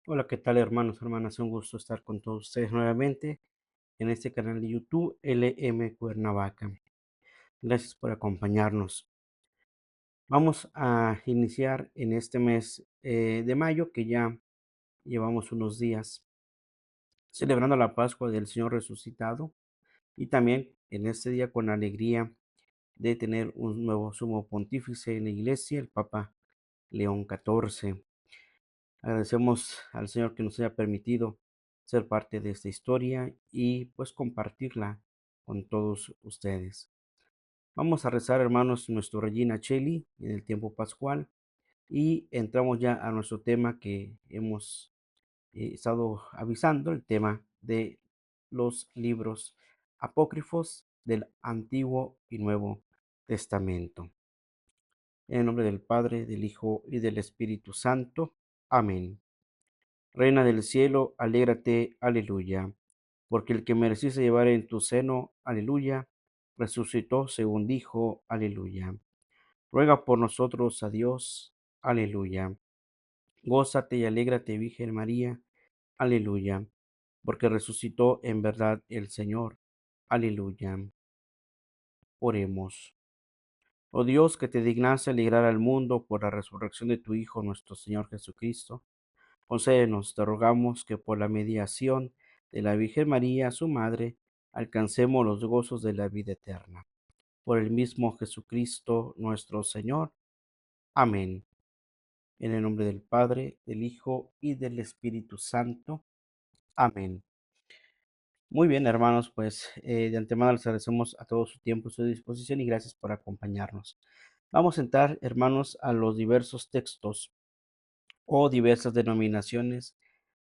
Hola, ¿qué tal hermanos, hermanas? Un gusto estar con todos ustedes nuevamente en este canal de YouTube LM Cuernavaca. Gracias por acompañarnos. Vamos a iniciar en este mes de mayo, que ya llevamos unos días celebrando la Pascua del Señor resucitado y también en este día con alegría de tener un nuevo sumo pontífice en la iglesia, el Papa León XIV. Agradecemos al Señor que nos haya permitido ser parte de esta historia y pues compartirla con todos ustedes. Vamos a rezar, hermanos, nuestro Regina Cheli en el tiempo pascual y entramos ya a nuestro tema que hemos estado avisando, el tema de los libros apócrifos del Antiguo y Nuevo Testamento. En el nombre del Padre, del Hijo y del Espíritu Santo. Amén. Reina del cielo, alégrate, aleluya, porque el que mereciste llevar en tu seno, aleluya, resucitó según dijo, aleluya. Ruega por nosotros a Dios, aleluya. Gózate y alégrate, Virgen María, aleluya, porque resucitó en verdad el Señor, aleluya. Oremos. Oh Dios, que te dignaste alegrar al mundo por la resurrección de tu Hijo, nuestro Señor Jesucristo. Concédenos, te rogamos, que por la mediación de la Virgen María, su Madre, alcancemos los gozos de la vida eterna. Por el mismo Jesucristo nuestro Señor. Amén. En el nombre del Padre, del Hijo y del Espíritu Santo. Amén. Muy bien, hermanos, pues de antemano les agradecemos a todos su tiempo y su disposición y gracias por acompañarnos. Vamos a entrar, hermanos, a los diversos textos o diversas denominaciones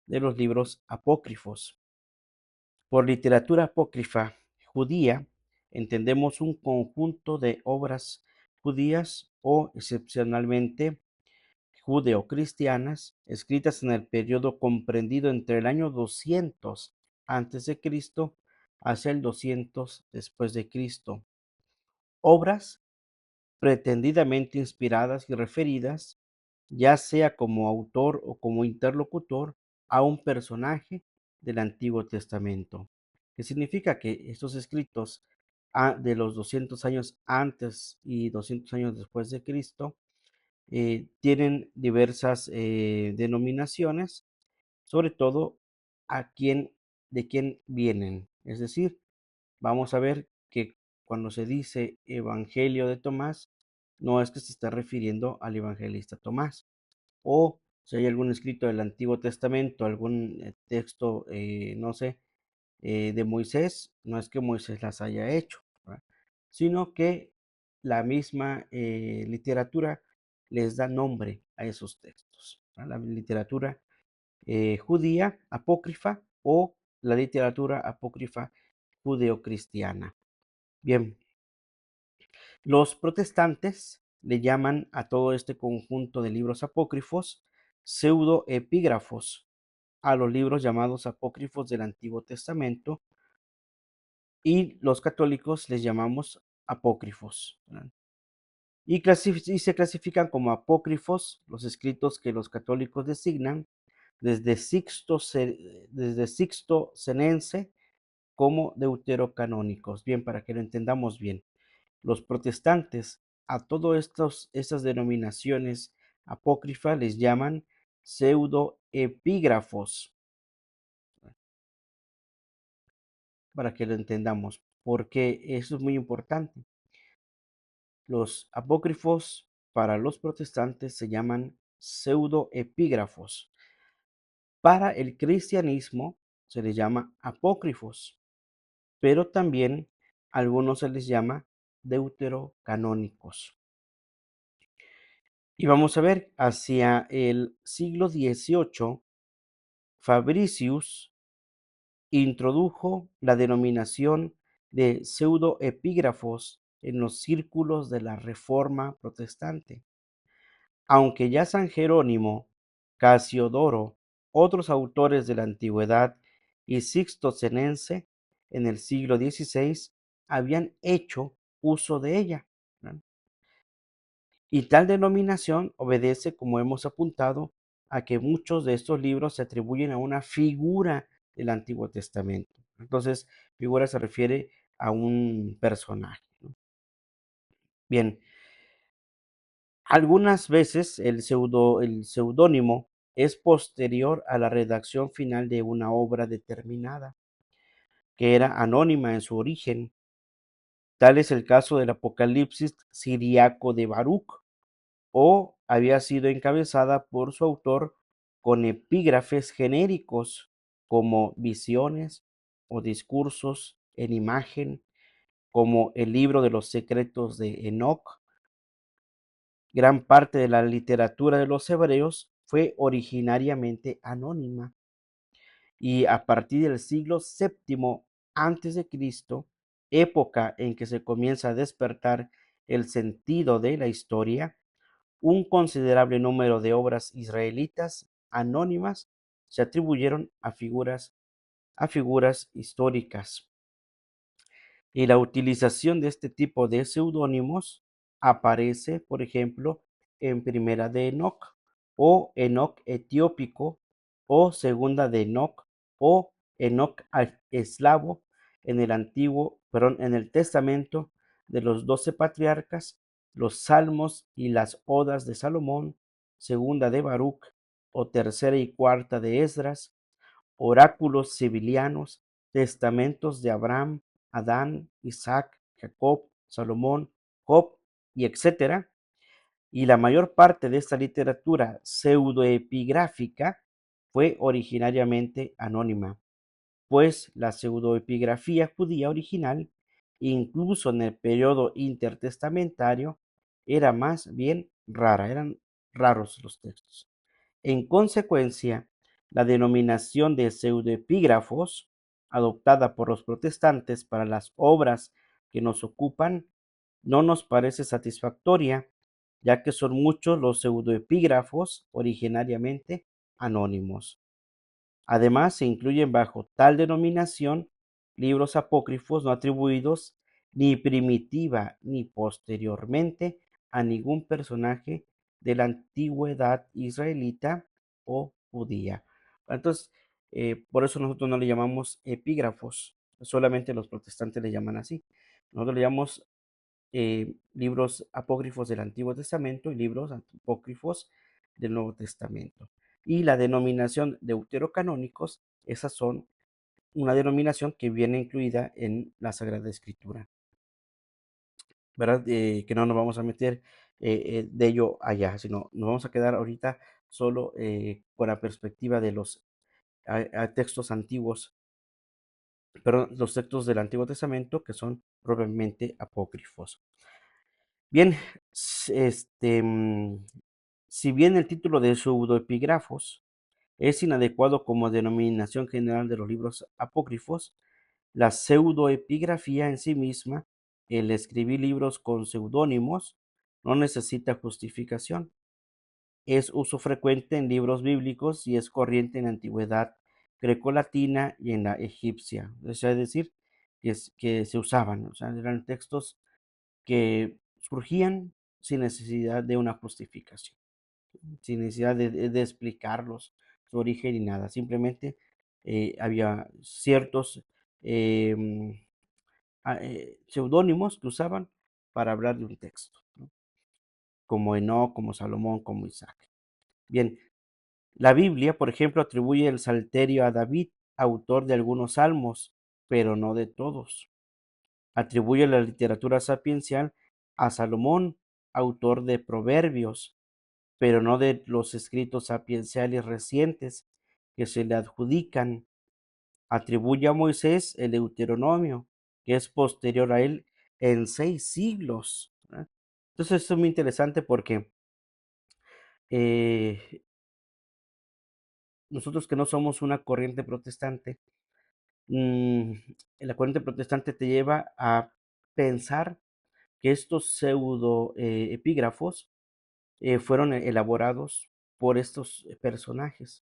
de los libros apócrifos. Por literatura apócrifa judía entendemos un conjunto de obras judías o excepcionalmente judeocristianas escritas en el periodo comprendido entre el año 200 antes de Cristo hacia el 200 después de Cristo. Obras pretendidamente inspiradas y referidas, ya sea como autor o como interlocutor, a un personaje del Antiguo Testamento, que significa que estos escritos de los 200 años antes y 200 años después de Cristo tienen diversas denominaciones, sobre todo de quién vienen. Es decir, vamos a ver que cuando se dice Evangelio de Tomás, no es que se está refiriendo al evangelista Tomás. O si hay algún escrito del Antiguo Testamento, algún texto, no sé, de Moisés, no es que Moisés las haya hecho, ¿verdad? Sino que la misma literatura les da nombre a esos textos, ¿verdad? La literatura judía apócrifa o la literatura apócrifa judeocristiana. Bien, los protestantes le llaman a todo este conjunto de libros apócrifos pseudoepígrafos, a los libros llamados apócrifos del Antiguo Testamento, y los católicos les llamamos apócrifos, ¿verdad? Y se clasifican como apócrifos los escritos que los católicos designan desde Sixto Senense como deuterocanónicos. Bien, para que lo entendamos bien. Los protestantes a todas estas denominaciones apócrifas les llaman pseudoepígrafos, para que lo entendamos, porque eso es muy importante. Los apócrifos para los protestantes se llaman pseudoepígrafos. Para el cristianismo se les llama apócrifos, pero también a algunos se les llama deuterocanónicos. Y vamos a ver, hacia el siglo XVIII, Fabricius introdujo la denominación de pseudoepígrafos en los círculos de la Reforma protestante. Aunque ya San Jerónimo, Casiodoro, otros autores de la antigüedad y Sixto Senense en el siglo XVI habían hecho uso de ella, ¿no? Y tal denominación obedece, como hemos apuntado, a que muchos de estos libros se atribuyen a una figura del Antiguo Testamento. Entonces, figura se refiere a un personaje, ¿no? Bien, algunas veces el seudónimo es posterior a la redacción final de una obra determinada, que era anónima en su origen. Tal es el caso del Apocalipsis siriaco de Baruch, o había sido encabezada por su autor con epígrafes genéricos como visiones o discursos en imagen, como el libro de los secretos de Enoch. Gran parte de la literatura de los hebreos fue originariamente anónima, y a partir del siglo séptimo antes de Cristo, época en que se comienza a despertar el sentido de la historia, un considerable número de obras israelitas anónimas se atribuyeron a figuras históricas. Y la utilización de este tipo de seudónimos aparece, por ejemplo, en Primera de Enoc, o Enoc etiópico, o Segunda de Enoc, o Enoc eslavo en el en el Testamento de los 12 patriarcas, los Salmos y las Odas de Salomón, Segunda de Baruch, o Tercera y Cuarta de Esdras, oráculos civilianos, testamentos de Abraham, Adán, Isaac, Jacob, Salomón, Job y etcétera. Y la mayor parte de esta literatura pseudoepigráfica fue originariamente anónima, pues la pseudoepigrafía judía original, incluso en el periodo intertestamentario, era más bien rara, eran raros los textos. En consecuencia, la denominación de pseudoepígrafos, adoptada por los protestantes para las obras que nos ocupan, no nos parece satisfactoria, ya que son muchos los pseudoepígrafos originariamente anónimos. Además, se incluyen bajo tal denominación libros apócrifos no atribuidos ni primitiva ni posteriormente a ningún personaje de la antigüedad israelita o judía. Entonces, por eso nosotros no le llamamos epígrafos, solamente los protestantes le llaman así. Nosotros le llamamos libros apócrifos del Antiguo Testamento y libros apócrifos del Nuevo Testamento. Y la denominación deuterocanónicos, esas son una denominación que viene incluida en la Sagrada Escritura, ¿verdad? Que no nos vamos a meter de ello allá, sino nos vamos a quedar ahorita solo con la perspectiva de los textos antiguos, perdón, los textos del Antiguo Testamento que son propiamente apócrifos. Bien, si bien el título de pseudoepígrafos es inadecuado como denominación general de los libros apócrifos, la pseudoepigrafía en sí misma, el escribir libros con seudónimos, no necesita justificación. Es uso frecuente en libros bíblicos y es corriente en la antigüedad grecolatina y en la egipcia. Es decir, que se usaban, o sea, eran textos que surgían sin necesidad de una justificación, sin necesidad de explicarlos, su origen ni nada. Simplemente había ciertos em, seudónimos que usaban para hablar de un texto, ¿no? Como Enoch, como Salomón, como Isaac. Bien, la Biblia, por ejemplo, atribuye el salterio a David, autor de algunos salmos, pero no de todos. Atribuye la literatura sapiencial a Salomón, autor de proverbios, pero no de los escritos sapienciales recientes que se le adjudican. Atribuye a Moisés el Deuteronomio, que es posterior a él en 6 siglos, ¿verdad? Entonces, esto es muy interesante porque eh, nosotros que no somos una corriente protestante, mm, la corriente protestante te lleva a pensar que estos pseudo epígrafos fueron elaborados por estos personajes.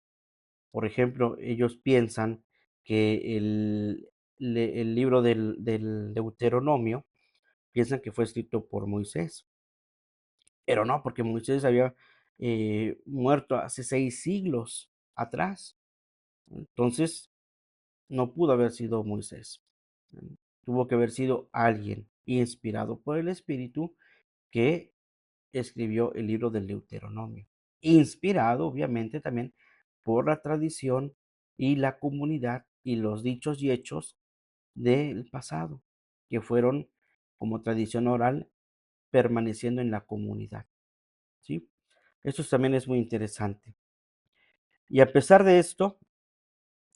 Por ejemplo, ellos piensan que el libro del Deuteronomio, piensan que fue escrito por Moisés, pero no, porque Moisés había muerto hace 6 siglos atrás. Entonces, no pudo haber sido Moisés. Tuvo que haber sido alguien inspirado por el Espíritu que escribió el libro del Deuteronomio. Inspirado, obviamente, también por la tradición y la comunidad y los dichos y hechos del pasado, que fueron como tradición oral permaneciendo en la comunidad. ¿Sí? Esto también es muy interesante. Y a pesar de esto,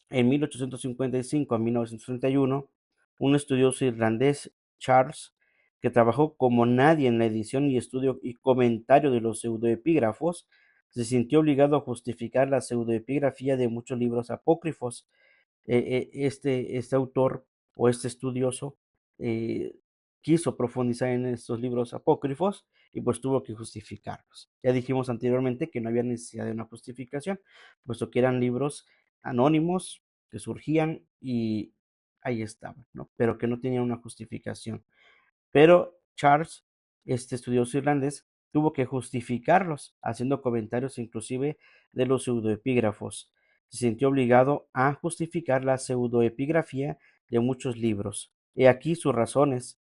en 1855 a 1931, un estudioso irlandés, Charles, que trabajó como nadie en la edición y estudio y comentario de los pseudoepígrafos, se sintió obligado a justificar la pseudoepigrafía de muchos libros apócrifos. Este autor o este estudioso eh, quiso profundizar en estos libros apócrifos y pues tuvo que justificarlos. Ya dijimos anteriormente que no había necesidad de una justificación, puesto que eran libros anónimos que surgían y ahí estaban, ¿no? Pero que no tenían una justificación. Pero Charles, este estudioso irlandés, tuvo que justificarlos, haciendo comentarios inclusive de los pseudoepígrafos. Se sintió obligado a justificar la pseudoepigrafía de muchos libros. He aquí sus razones.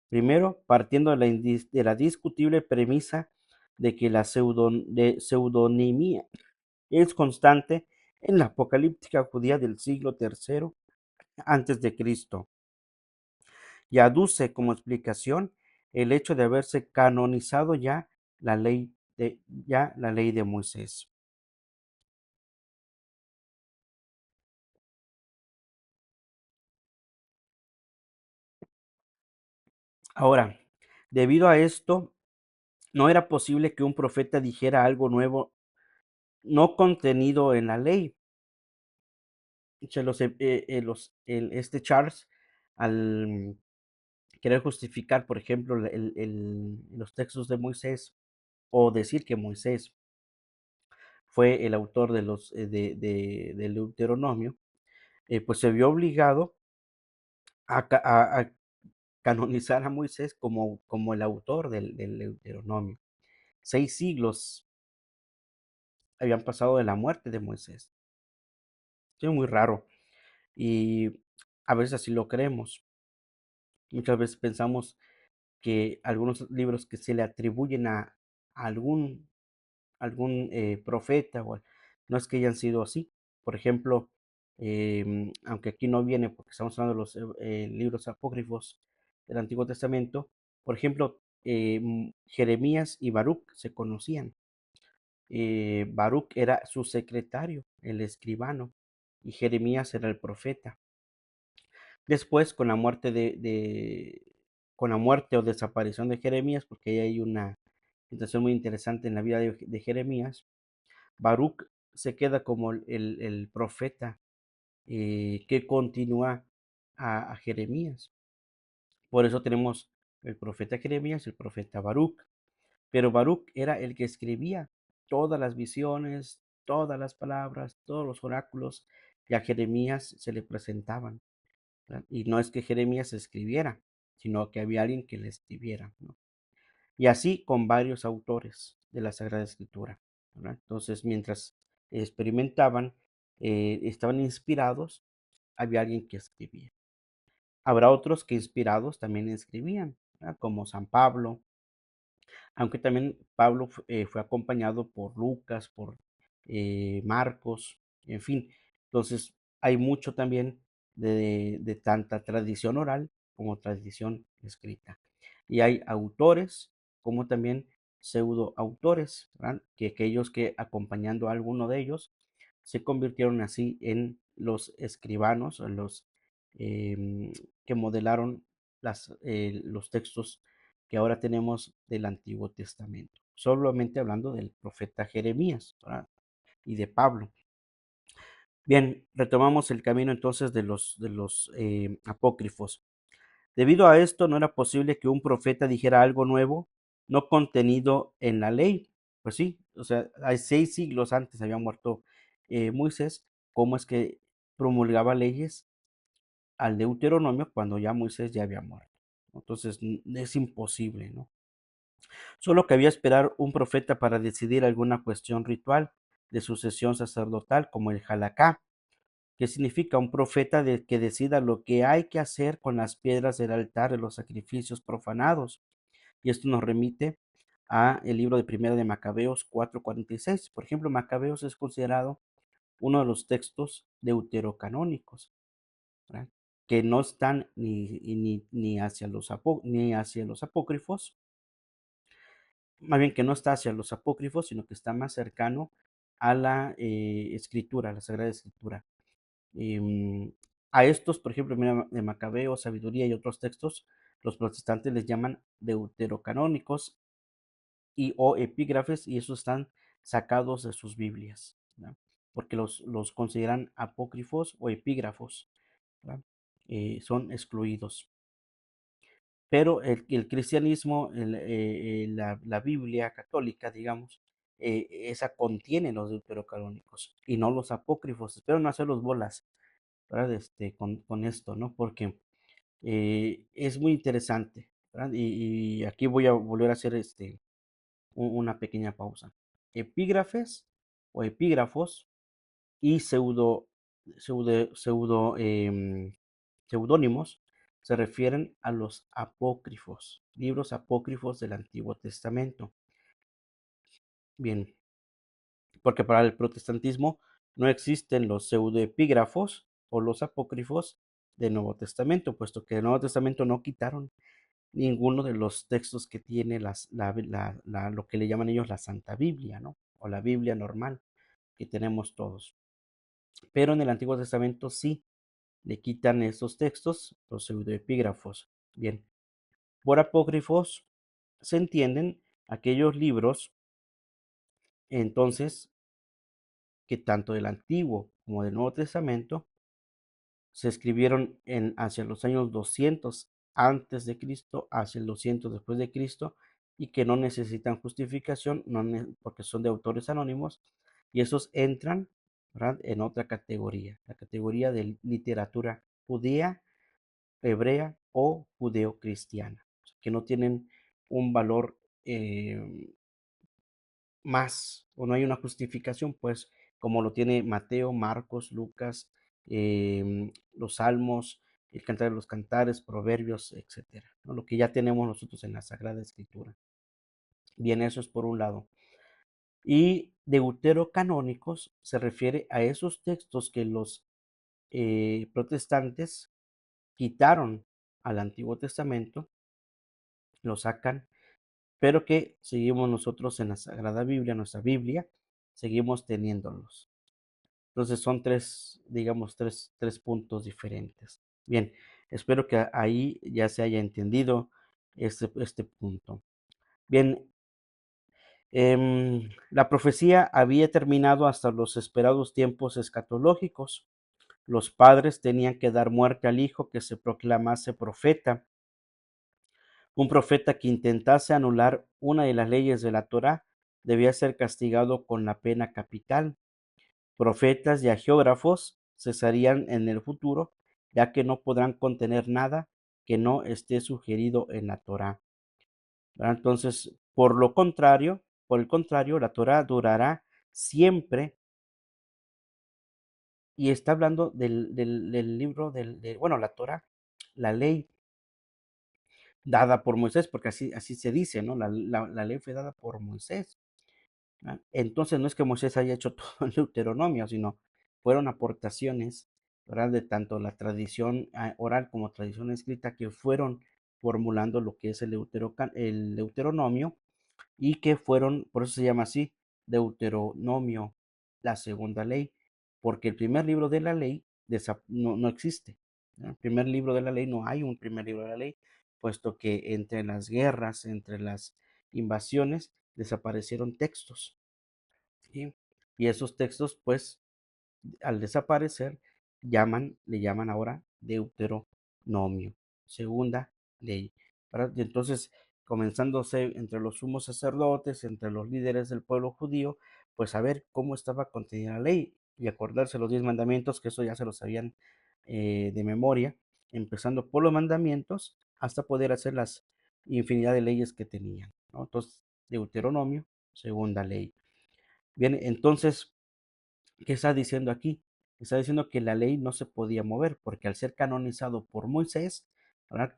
Primero, partiendo de la discutible premisa de que la pseudonimia es constante en la apocalíptica judía del siglo III antes de Cristo, y aduce como explicación el hecho de haberse canonizado ya la ley de Moisés. Ahora, debido a esto, no era posible que un profeta dijera algo nuevo no contenido en la ley. Este Charles, al querer justificar, por ejemplo, los textos de Moisés o decir que Moisés fue el autor del Deuteronomio, pues se vio obligado a canonizar a Moisés como el autor del Deuteronomio. 6 siglos habían pasado de la muerte de Moisés. Es muy raro y a veces así lo creemos. Muchas veces pensamos que algunos libros que se le atribuyen a algún, profeta, no es que hayan sido así. Por ejemplo, aunque aquí no viene porque estamos hablando de los libros apócrifos del Antiguo Testamento, por ejemplo, Jeremías y Baruch se conocían. Baruch era su secretario, el escribano, y Jeremías era el profeta. Después, con la muerte o desaparición de Jeremías, porque ahí hay una situación muy interesante en la vida de Jeremías, Baruch se queda como el profeta que continúa a Jeremías. Por eso tenemos el profeta Jeremías y el profeta Baruch. Pero Baruch era el que escribía todas las visiones, todas las palabras, todos los oráculos que a Jeremías se le presentaban, ¿verdad? Y no es que Jeremías escribiera, sino que había alguien que le escribiera, ¿no? Y así con varios autores de la Sagrada Escritura, ¿verdad? Entonces, mientras experimentaban, estaban inspirados, había alguien que escribía. Habrá otros que inspirados también escribían, ¿verdad? Como San Pablo, aunque también Pablo fue acompañado por Lucas, por Marcos, en fin. Entonces, hay mucho también de tanta tradición oral como tradición escrita. Y hay autores como también pseudoautores, ¿verdad? Que aquellos que acompañando a alguno de ellos se convirtieron así en los escribanos, en los em, que modelaron los textos que ahora tenemos del Antiguo Testamento. Solamente hablando del profeta Jeremías, ¿verdad? Y de Pablo. Bien, retomamos el camino entonces de los apócrifos. Debido a esto, no era posible que un profeta dijera algo nuevo, no contenido en la ley. Pues sí, o sea, hay 6 siglos antes había muerto Moisés. ¿Cómo es que promulgaba leyes al Deuteronomio cuando ya Moisés ya había muerto? Entonces, es imposible, ¿no? Solo cabía esperar un profeta para decidir alguna cuestión ritual de sucesión sacerdotal, como el halaká, que significa un profeta que decida lo que hay que hacer con las piedras del altar de los sacrificios profanados. Y esto nos remite a el libro de Primera de Macabeos 4:46. Por ejemplo, Macabeos es considerado uno de los textos deuterocanónicos, ¿verdad? Que no están ni hacia ni hacia los apócrifos, más bien que no está hacia los apócrifos, sino que está más cercano a la escritura, a la Sagrada Escritura. Em, a estos, por ejemplo, mira, de Macabeo, Sabiduría y otros textos, los protestantes les llaman deuterocanónicos y o epígrafes, y esos están sacados de sus Biblias, ¿verdad? Porque los consideran apócrifos o epígrafos, ¿verdad? Son excluidos. Pero el cristianismo, la Biblia católica, digamos, esa contiene los deuterocanónicos y no los apócrifos. Espero no hacerlos bolas, ¿verdad? Con esto, ¿no? Porque es muy interesante, ¿verdad? Y aquí voy a volver a hacer una pequeña pausa. Epígrafes o epígrafos y seudónimos se refieren a los apócrifos, libros apócrifos del Antiguo Testamento. Bien, porque para el protestantismo no existen los pseudoepígrafos o los apócrifos del Nuevo Testamento, puesto que el Nuevo Testamento no quitaron ninguno de los textos que tiene lo que le llaman ellos la Santa Biblia, ¿no? O la Biblia normal que tenemos todos. Pero en el Antiguo Testamento sí le quitan esos textos, los pseudoepígrafos. Bien, por apócrifos se entienden aquellos libros, entonces, que tanto del Antiguo como del Nuevo Testamento se escribieron hacia los años 200 antes de Cristo, hacia el 200 después de Cristo, y que no necesitan justificación, porque son de autores anónimos, y esos entran, ¿verdad?, en otra categoría, la categoría de literatura judía, hebrea o judeocristiana, que no tienen un valor más, o no hay una justificación, pues, como lo tiene Mateo, Marcos, Lucas, los Salmos, el Cantar de los Cantares, Proverbios, etcétera, ¿no? Lo que ya tenemos nosotros en la Sagrada Escritura. Bien, eso es por un lado. Y deuterocanónicos se refiere a esos textos que los protestantes quitaron al Antiguo Testamento, lo sacan, pero que seguimos nosotros en la Sagrada Biblia, nuestra Biblia, seguimos teniéndolos. Entonces son tres, digamos, tres puntos diferentes. Bien, espero que ahí ya se haya entendido este punto. Bien, la profecía había terminado hasta los esperados tiempos escatológicos. Los padres tenían que dar muerte al hijo que se proclamase profeta. Un profeta que intentase anular una de las leyes de la Torá debía ser castigado con la pena capital. Profetas y agiógrafos cesarían en el futuro, ya que no podrán contener nada que no esté sugerido en la Torá. Entonces, por el contrario, la Torá durará siempre, y está hablando del libro bueno, la Torá, la ley dada por Moisés, porque así se dice, ¿no? La ley fue dada por Moisés. Entonces no es que Moisés haya hecho todo el Deuteronomio, sino fueron aportaciones, ¿verdad?, de tanto la tradición oral como tradición escrita que fueron formulando lo que es el Deuteronomio, y que fueron, por eso se llama así, Deuteronomio, la segunda ley, porque el primer libro de la ley no existe, ¿no? El primer libro de la ley, no hay un primer libro de la ley, puesto que entre las guerras, entre las invasiones, desaparecieron textos, ¿sí? Y esos textos, pues, al desaparecer, le llaman ahora Deuteronomio, segunda ley, ¿verdad? Y entonces, comenzándose entre los sumos sacerdotes, entre los líderes del pueblo judío, pues a ver cómo estaba contenida la ley y acordarse los 10 mandamientos, que eso ya se los sabían de memoria, empezando por los mandamientos hasta poder hacer las infinidad de leyes que tenían. ¿no? Entonces, Deuteronomio, segunda ley. Bien, entonces, ¿qué está diciendo aquí? Está diciendo que la ley no se podía mover, porque al ser canonizado por Moisés, ¿verdad?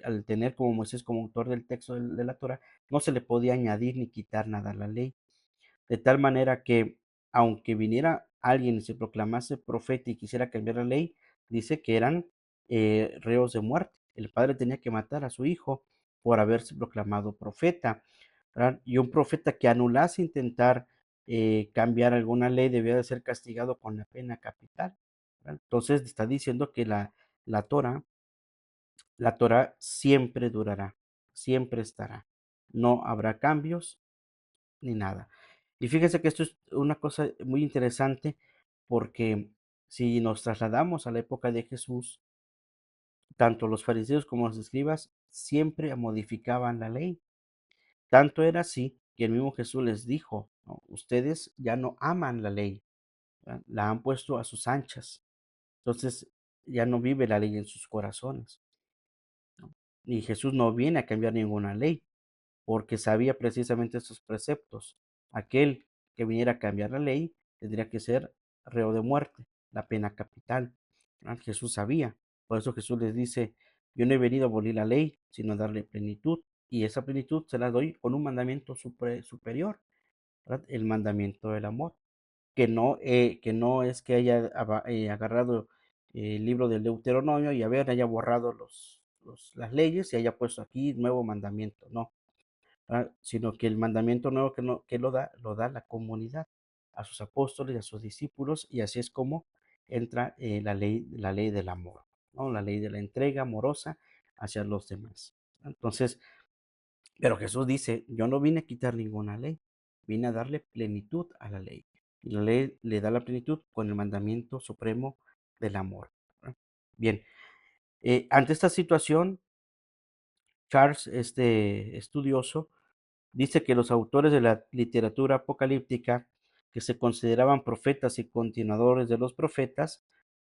Al tener como Moisés como autor del texto de la Torah, no se le podía añadir ni quitar nada a la ley. De tal manera que, aunque viniera alguien y se proclamase profeta y quisiera cambiar la ley, dice que eran reos de muerte. El padre tenía que matar a su hijo por haberse proclamado profeta, ¿verdad? Y un profeta que anulase intentar cambiar alguna ley debía de ser castigado con la pena capital, ¿verdad? Entonces está diciendo que la Torah, la Torah siempre durará, siempre estará. No habrá cambios ni nada. Y fíjese que esto es una cosa muy interesante porque si nos trasladamos a la época de Jesús, tanto los fariseos como los escribas siempre modificaban la ley. Tanto era así que el mismo Jesús les dijo, ¿no? Ustedes ya no aman la ley, ¿verdad? La han puesto a sus anchas. Entonces ya no vive la ley en sus corazones, ¿no? Y Jesús no viene a cambiar ninguna ley, porque sabía precisamente estos preceptos. Aquel que viniera a cambiar la ley tendría que ser reo de muerte, la pena capital. Jesús sabía. Por eso Jesús les dice, yo no he venido a abolir la ley, sino a darle plenitud. Y esa plenitud se la doy con un mandamiento superior, ¿verdad? El mandamiento del amor, que no es que haya agarrado el libro del Deuteronomio y haya borrado las leyes y haya puesto aquí nuevo mandamiento. No, sino que el mandamiento nuevo que lo da la comunidad, a sus apóstoles y a sus discípulos, y así es como entra la ley del amor, ¿no? La ley de la entrega amorosa hacia los demás. Entonces, pero Jesús dice, yo no vine a quitar ninguna ley, vine a darle plenitud a la ley. Y la ley le da la plenitud con el mandamiento supremo del amor. ¿Verdad? Bien, ante esta situación, Charles, este estudioso, dice que los autores de la literatura apocalíptica, que se consideraban profetas y continuadores de los profetas,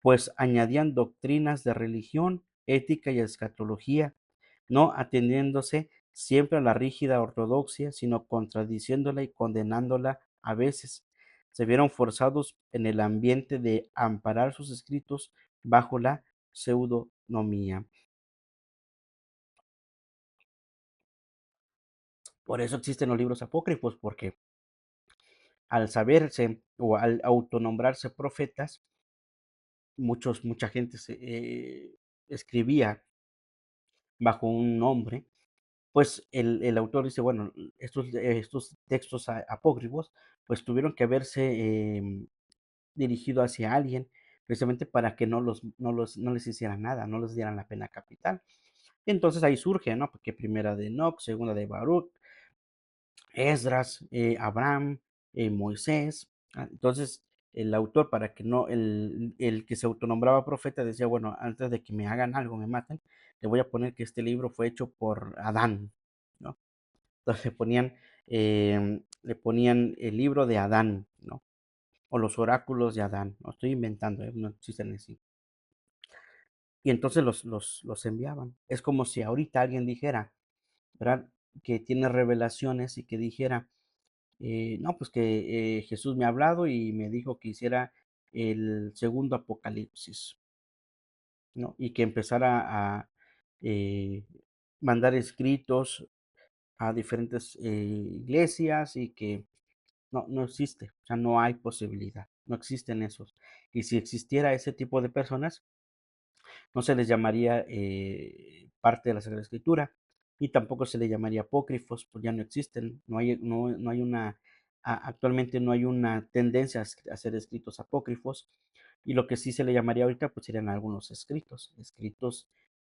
pues añadían doctrinas de religión, ética y escatología, no atendiéndose siempre a la rígida ortodoxia, sino contradiciéndola y condenándola a veces. Se vieron forzados en el ambiente de amparar sus escritos bajo la pseudonomía. Por eso existen los libros apócrifos, porque al saberse o al autonombrarse profetas, mucha gente escribía bajo un nombre, pues el autor dice, bueno, estos textos apócrifos, pues tuvieron que haberse dirigido hacia alguien, precisamente para que no les hicieran nada, no les dieran la pena capital. Entonces ahí surge, ¿no? Porque primera de Enoch, segunda de Baruch, Esdras, Abraham, Moisés. Entonces, el autor, para que no, el que se autonombraba profeta, decía, bueno, antes de que me hagan algo, me maten, le voy a poner que este libro fue hecho por Adán, ¿no? Entonces le ponían el libro de Adán, ¿no? O los oráculos de Adán, no estoy inventando, no existen así. Y entonces los enviaban. Es como si ahorita alguien dijera, ¿verdad? Que tiene revelaciones y que dijera, no, pues que Jesús me ha hablado y me dijo que hiciera el segundo apocalipsis, ¿no? Y que empezara a eh, mandar escritos a diferentes iglesias y que no existe, o sea, no hay posibilidad, no existen esos. Y si existiera ese tipo de personas, no se les llamaría parte de la Sagrada Escritura y tampoco se le llamaría apócrifos, pues ya no existen, no hay una, actualmente no hay una tendencia a hacer escritos apócrifos y lo que sí se le llamaría ahorita pues serían algunos escritos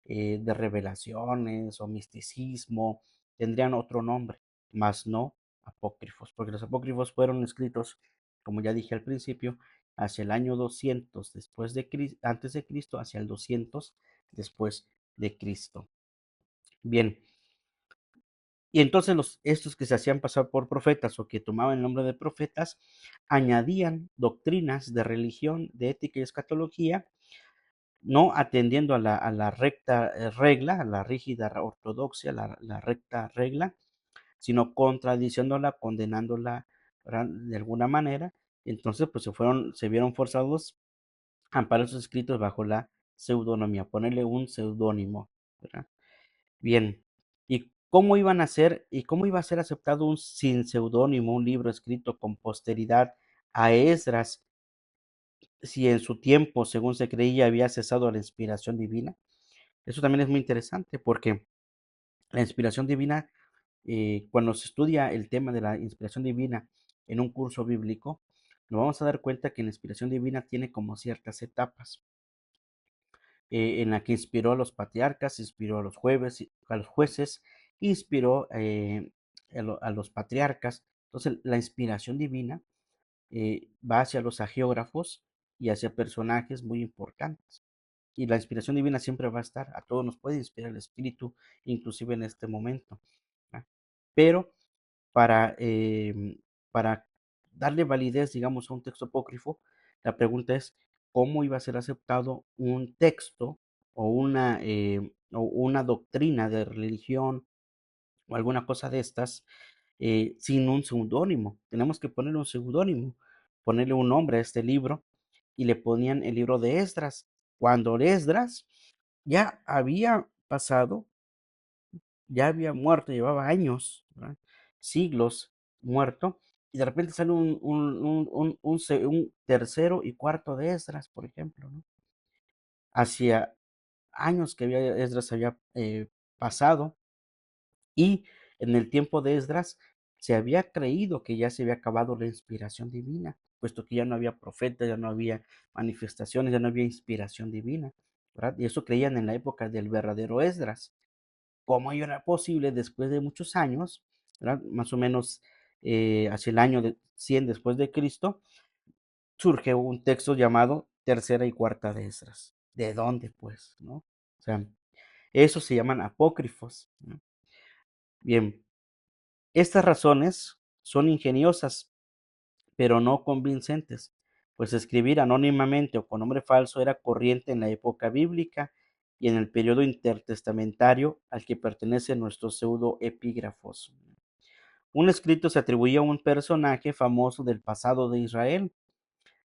de revelaciones o misticismo, tendrían otro nombre, más no apócrifos, porque los apócrifos fueron escritos, como ya dije al principio, hacia el año 200 antes de Cristo, hacia el 200 después de Cristo. Bien, y entonces estos que se hacían pasar por profetas o que tomaban el nombre de profetas, añadían doctrinas de religión, de ética y escatología, no atendiendo a la recta regla, a la rígida ortodoxia, la recta regla, sino contradiciéndola, condenándola, ¿verdad? De alguna manera. Entonces, pues se vieron forzados a amparar sus escritos bajo la pseudonimia, ponerle un seudónimo, ¿verdad? Bien, ¿y cómo iban a ser y cómo iba a ser aceptado un sin seudónimo, un libro escrito con posteridad a Esdras, si en su tiempo, según se creía, había cesado la inspiración divina? Eso también es muy interesante porque la inspiración divina, cuando se estudia el tema de la inspiración divina en un curso bíblico, nos vamos a dar cuenta que la inspiración divina tiene como ciertas etapas, en la que inspiró a los patriarcas, inspiró a los jueces, inspiró a los patriarcas. Entonces, la inspiración divina va hacia los agiógrafos y hacia personajes muy importantes. Y la inspiración divina siempre va a estar, a todos nos puede inspirar el Espíritu, inclusive en este momento. ¿Ah? Pero para, para darle validez, digamos, a un texto apócrifo, la pregunta es cómo iba a ser aceptado un texto o una doctrina de religión o alguna cosa de estas sin un seudónimo. Tenemos que ponerle un seudónimo, ponerle un nombre a este libro y le ponían el libro de Esdras. Cuando Esdras ya había pasado, ya había muerto, llevaba años, ¿verdad? Siglos muerto, y de repente sale un tercero y cuarto de Esdras, por ejemplo, ¿no? Hacia años que Esdras había pasado, y en el tiempo de Esdras se había creído que ya se había acabado la inspiración divina, puesto que ya no había profetas, ya no había manifestaciones, ya no había inspiración divina, ¿verdad? Y eso creían en la época del verdadero Esdras. ¿Cómo era posible después de muchos años, ¿verdad? Más o menos hacia el año de 100 después de Cristo, surge un texto llamado Tercera y Cuarta de Esdras? ¿De dónde, pues, no? O sea, esos se llaman apócrifos, ¿no? Bien, estas razones son ingeniosas, pero no convincentes, pues escribir anónimamente o con nombre falso era corriente en la época bíblica y en el periodo intertestamentario al que pertenecen nuestros pseudoepígrafos. Un escrito se atribuía a un personaje famoso del pasado de Israel,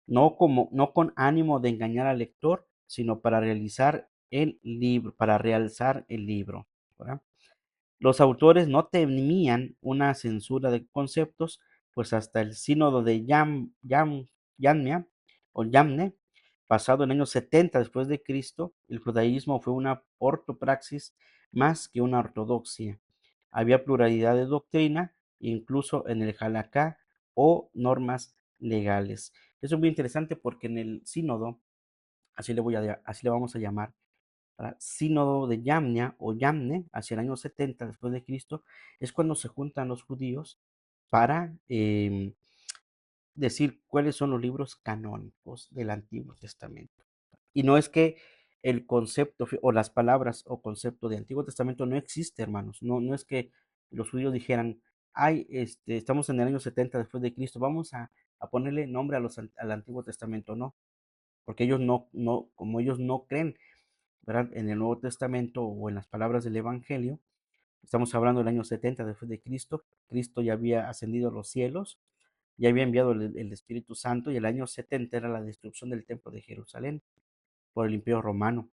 no con ánimo de engañar al lector, sino para realizar el libro, para realzar el libro, ¿verdad? Los autores no temían una censura de conceptos, pues hasta el sínodo de Yamnia o Yamne, pasado en el año 70 después de Cristo, el judaísmo fue una ortopraxis más que una ortodoxia. Había pluralidad de doctrina, incluso en el halakha o normas legales. Eso es muy interesante porque en el sínodo, así le vamos a llamar, sínodo de Yamnia o Yamne, hacia el año 70 después de Cristo, es cuando se juntan los judíos para decir cuáles son los libros canónicos del Antiguo Testamento. Y no es que el concepto o las palabras o concepto de Antiguo Testamento no existe, hermanos. No, no es que los judíos dijeran, ay, estamos en el año 70 después de Cristo, vamos a ponerle nombre al Antiguo Testamento. No, porque ellos como ellos no creen, ¿verdad? En el Nuevo Testamento o en las palabras del Evangelio, estamos hablando del año 70 después de Cristo. Cristo ya había ascendido a los cielos, ya había enviado el Espíritu Santo, y el año 70 era la destrucción del templo de Jerusalén por el Imperio Romano.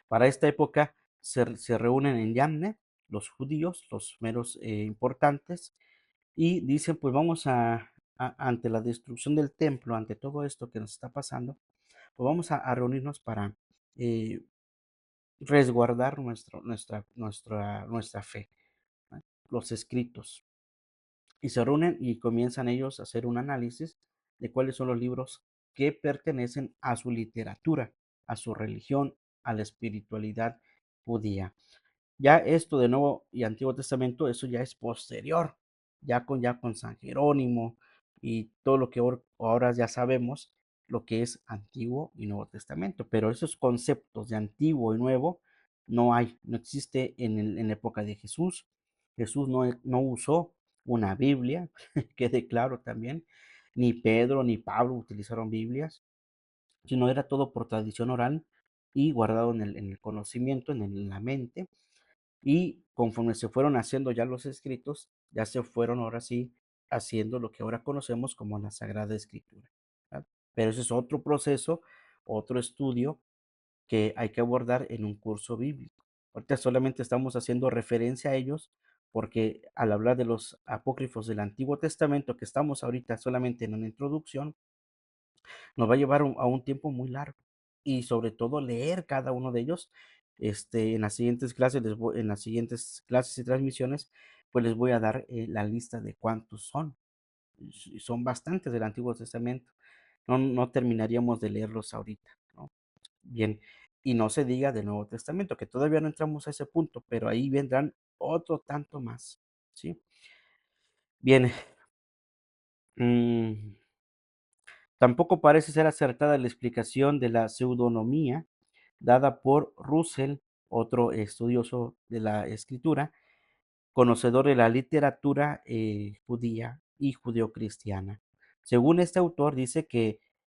Para esta época se reúnen en Yamne los judíos, los meros importantes, y dicen, pues vamos ante la destrucción del templo, ante todo esto que nos está pasando, pues vamos a reunirnos para eh, resguardar nuestra fe, ¿no? Los escritos. Y se reúnen y comienzan ellos a hacer un análisis de cuáles son los libros que pertenecen a su literatura, a su religión, a la espiritualidad judía. Ya esto de Nuevo y Antiguo Testamento, eso ya es posterior, ya con San Jerónimo y todo lo que ahora ya sabemos, lo que es Antiguo y Nuevo Testamento. Pero esos conceptos de Antiguo y Nuevo no existe en la época de Jesús. Jesús no usó una Biblia, quede claro también, ni Pedro ni Pablo utilizaron Biblias, sino era todo por tradición oral y guardado en el conocimiento, en la mente, y conforme se fueron haciendo ya los escritos, ya se fueron ahora sí haciendo lo que ahora conocemos como la Sagrada Escritura, ¿verdad? Pero ese es otro proceso, otro estudio que hay que abordar en un curso bíblico. Ahorita solamente estamos haciendo referencia a ellos porque al hablar de los apócrifos del Antiguo Testamento, que estamos ahorita solamente en una introducción, nos va a llevar a un tiempo muy largo y sobre todo leer cada uno de ellos. En las siguientes clases, en las siguientes clases y transmisiones, pues les voy a dar la lista de cuántos son. Son bastantes del Antiguo Testamento. No terminaríamos de leerlos ahorita, ¿no? Bien, y no se diga del Nuevo Testamento, que todavía no entramos a ese punto, pero ahí vendrán otro tanto más, ¿sí? Bien, mm, tampoco parece ser acertada la explicación de la pseudonomía dada por Russell, otro estudioso de la escritura, conocedor de la literatura judía y judeocristiana. Según este autor, dice que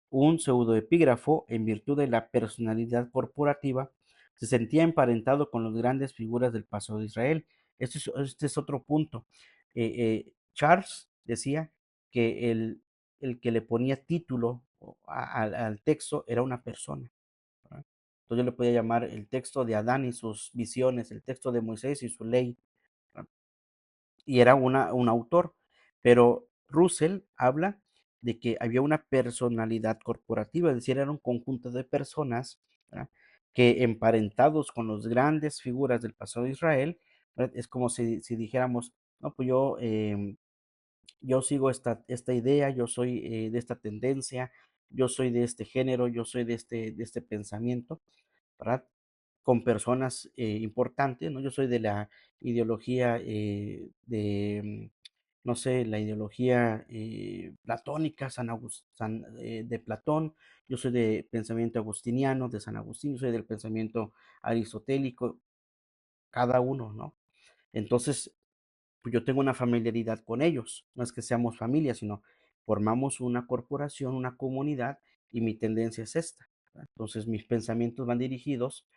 un pseudoepígrafo, en virtud de la personalidad corporativa, se sentía emparentado con las grandes figuras del pasado de Israel. Este es otro punto. Charles decía que el que le ponía título al texto era una persona, ¿verdad? Entonces yo le podía llamar el texto de Adán y sus visiones, el texto de Moisés y su ley, ¿verdad? Y era un autor, pero Russell habla de que había una personalidad corporativa, es decir, era un conjunto de personas, ¿verdad? Que emparentados con las grandes figuras del pasado de Israel, ¿verdad? Es como si dijéramos, no, pues yo sigo esta idea, yo soy de esta tendencia, yo soy de este género, yo soy de este pensamiento, ¿verdad? Con personas importantes, ¿no? Yo soy de la ideología no sé, la ideología platónica, de Platón, yo soy de pensamiento agustiniano, de San Agustín, yo soy del pensamiento aristotélico, cada uno, ¿no? Entonces, pues yo tengo una familiaridad con ellos. No es que seamos familia, sino formamos una corporación, una comunidad, y mi tendencia es esta, ¿verdad? Entonces mis pensamientos van dirigidos,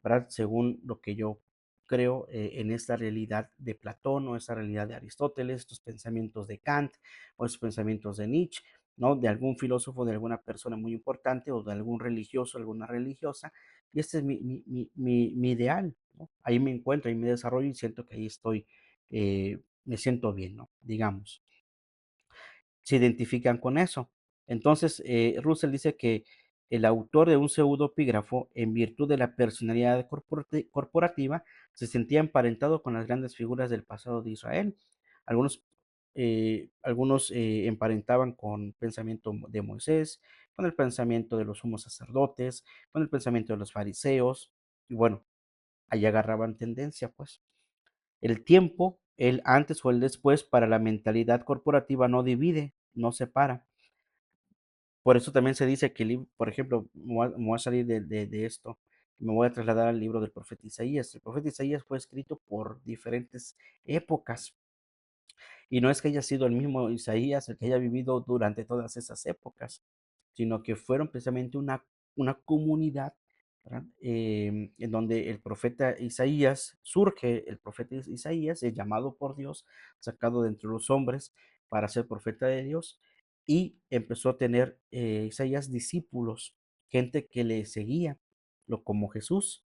¿verdad? Según lo que yo creo en esta realidad de Platón o esta realidad de Aristóteles, estos pensamientos de Kant o estos pensamientos de Nietzsche, ¿no? De algún filósofo, de alguna persona muy importante o de algún religioso, alguna religiosa. Y este es mi ideal, ¿no? Ahí me encuentro, ahí me desarrollo y siento que ahí estoy me siento bien, ¿no? Digamos, se identifican con eso. Entonces, Russell dice que el autor de un pseudopígrafo, en virtud de la personalidad corporativa, se sentía emparentado con las grandes figuras del pasado de Israel. Algunos emparentaban con pensamiento de Moisés, con el pensamiento de los sumos sacerdotes, con el pensamiento de los fariseos, y bueno, ahí agarraban tendencia, pues. El tiempo, el antes o el después, para la mentalidad corporativa no divide, no separa. Por eso también se dice que, por ejemplo, me voy a salir de esto, me voy a trasladar al libro del profeta Isaías. El profeta Isaías fue escrito por diferentes épocas. Y no es que haya sido el mismo Isaías el que haya vivido durante todas esas épocas, sino que fueron precisamente una comunidad, ¿verdad? En donde el profeta Isaías, surge el profeta Isaías, es llamado por Dios, sacado de entre los hombres para ser profeta de Dios, y empezó a tener Isaías discípulos, gente que le seguía, lo como Jesús.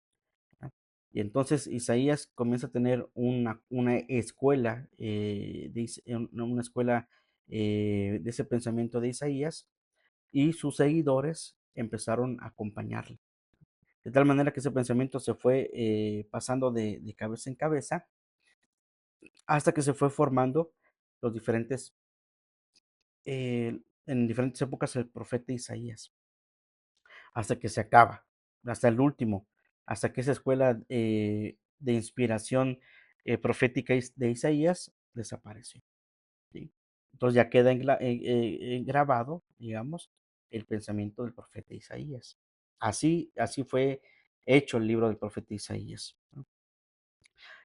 ¿Ah? Y entonces Isaías comienza a tener una escuela, una escuela de ese pensamiento de Isaías, y sus seguidores empezaron a acompañarle. De tal manera que ese pensamiento se fue pasando de cabeza en cabeza hasta que se fue formando los diferentes, en diferentes épocas el profeta Isaías, hasta que se acaba, hasta el último, hasta que esa escuela de inspiración profética de Isaías desapareció, ¿sí? Entonces ya queda grabado, digamos, el pensamiento del profeta Isaías. Así fue hecho el libro del profeta Isaías, ¿no?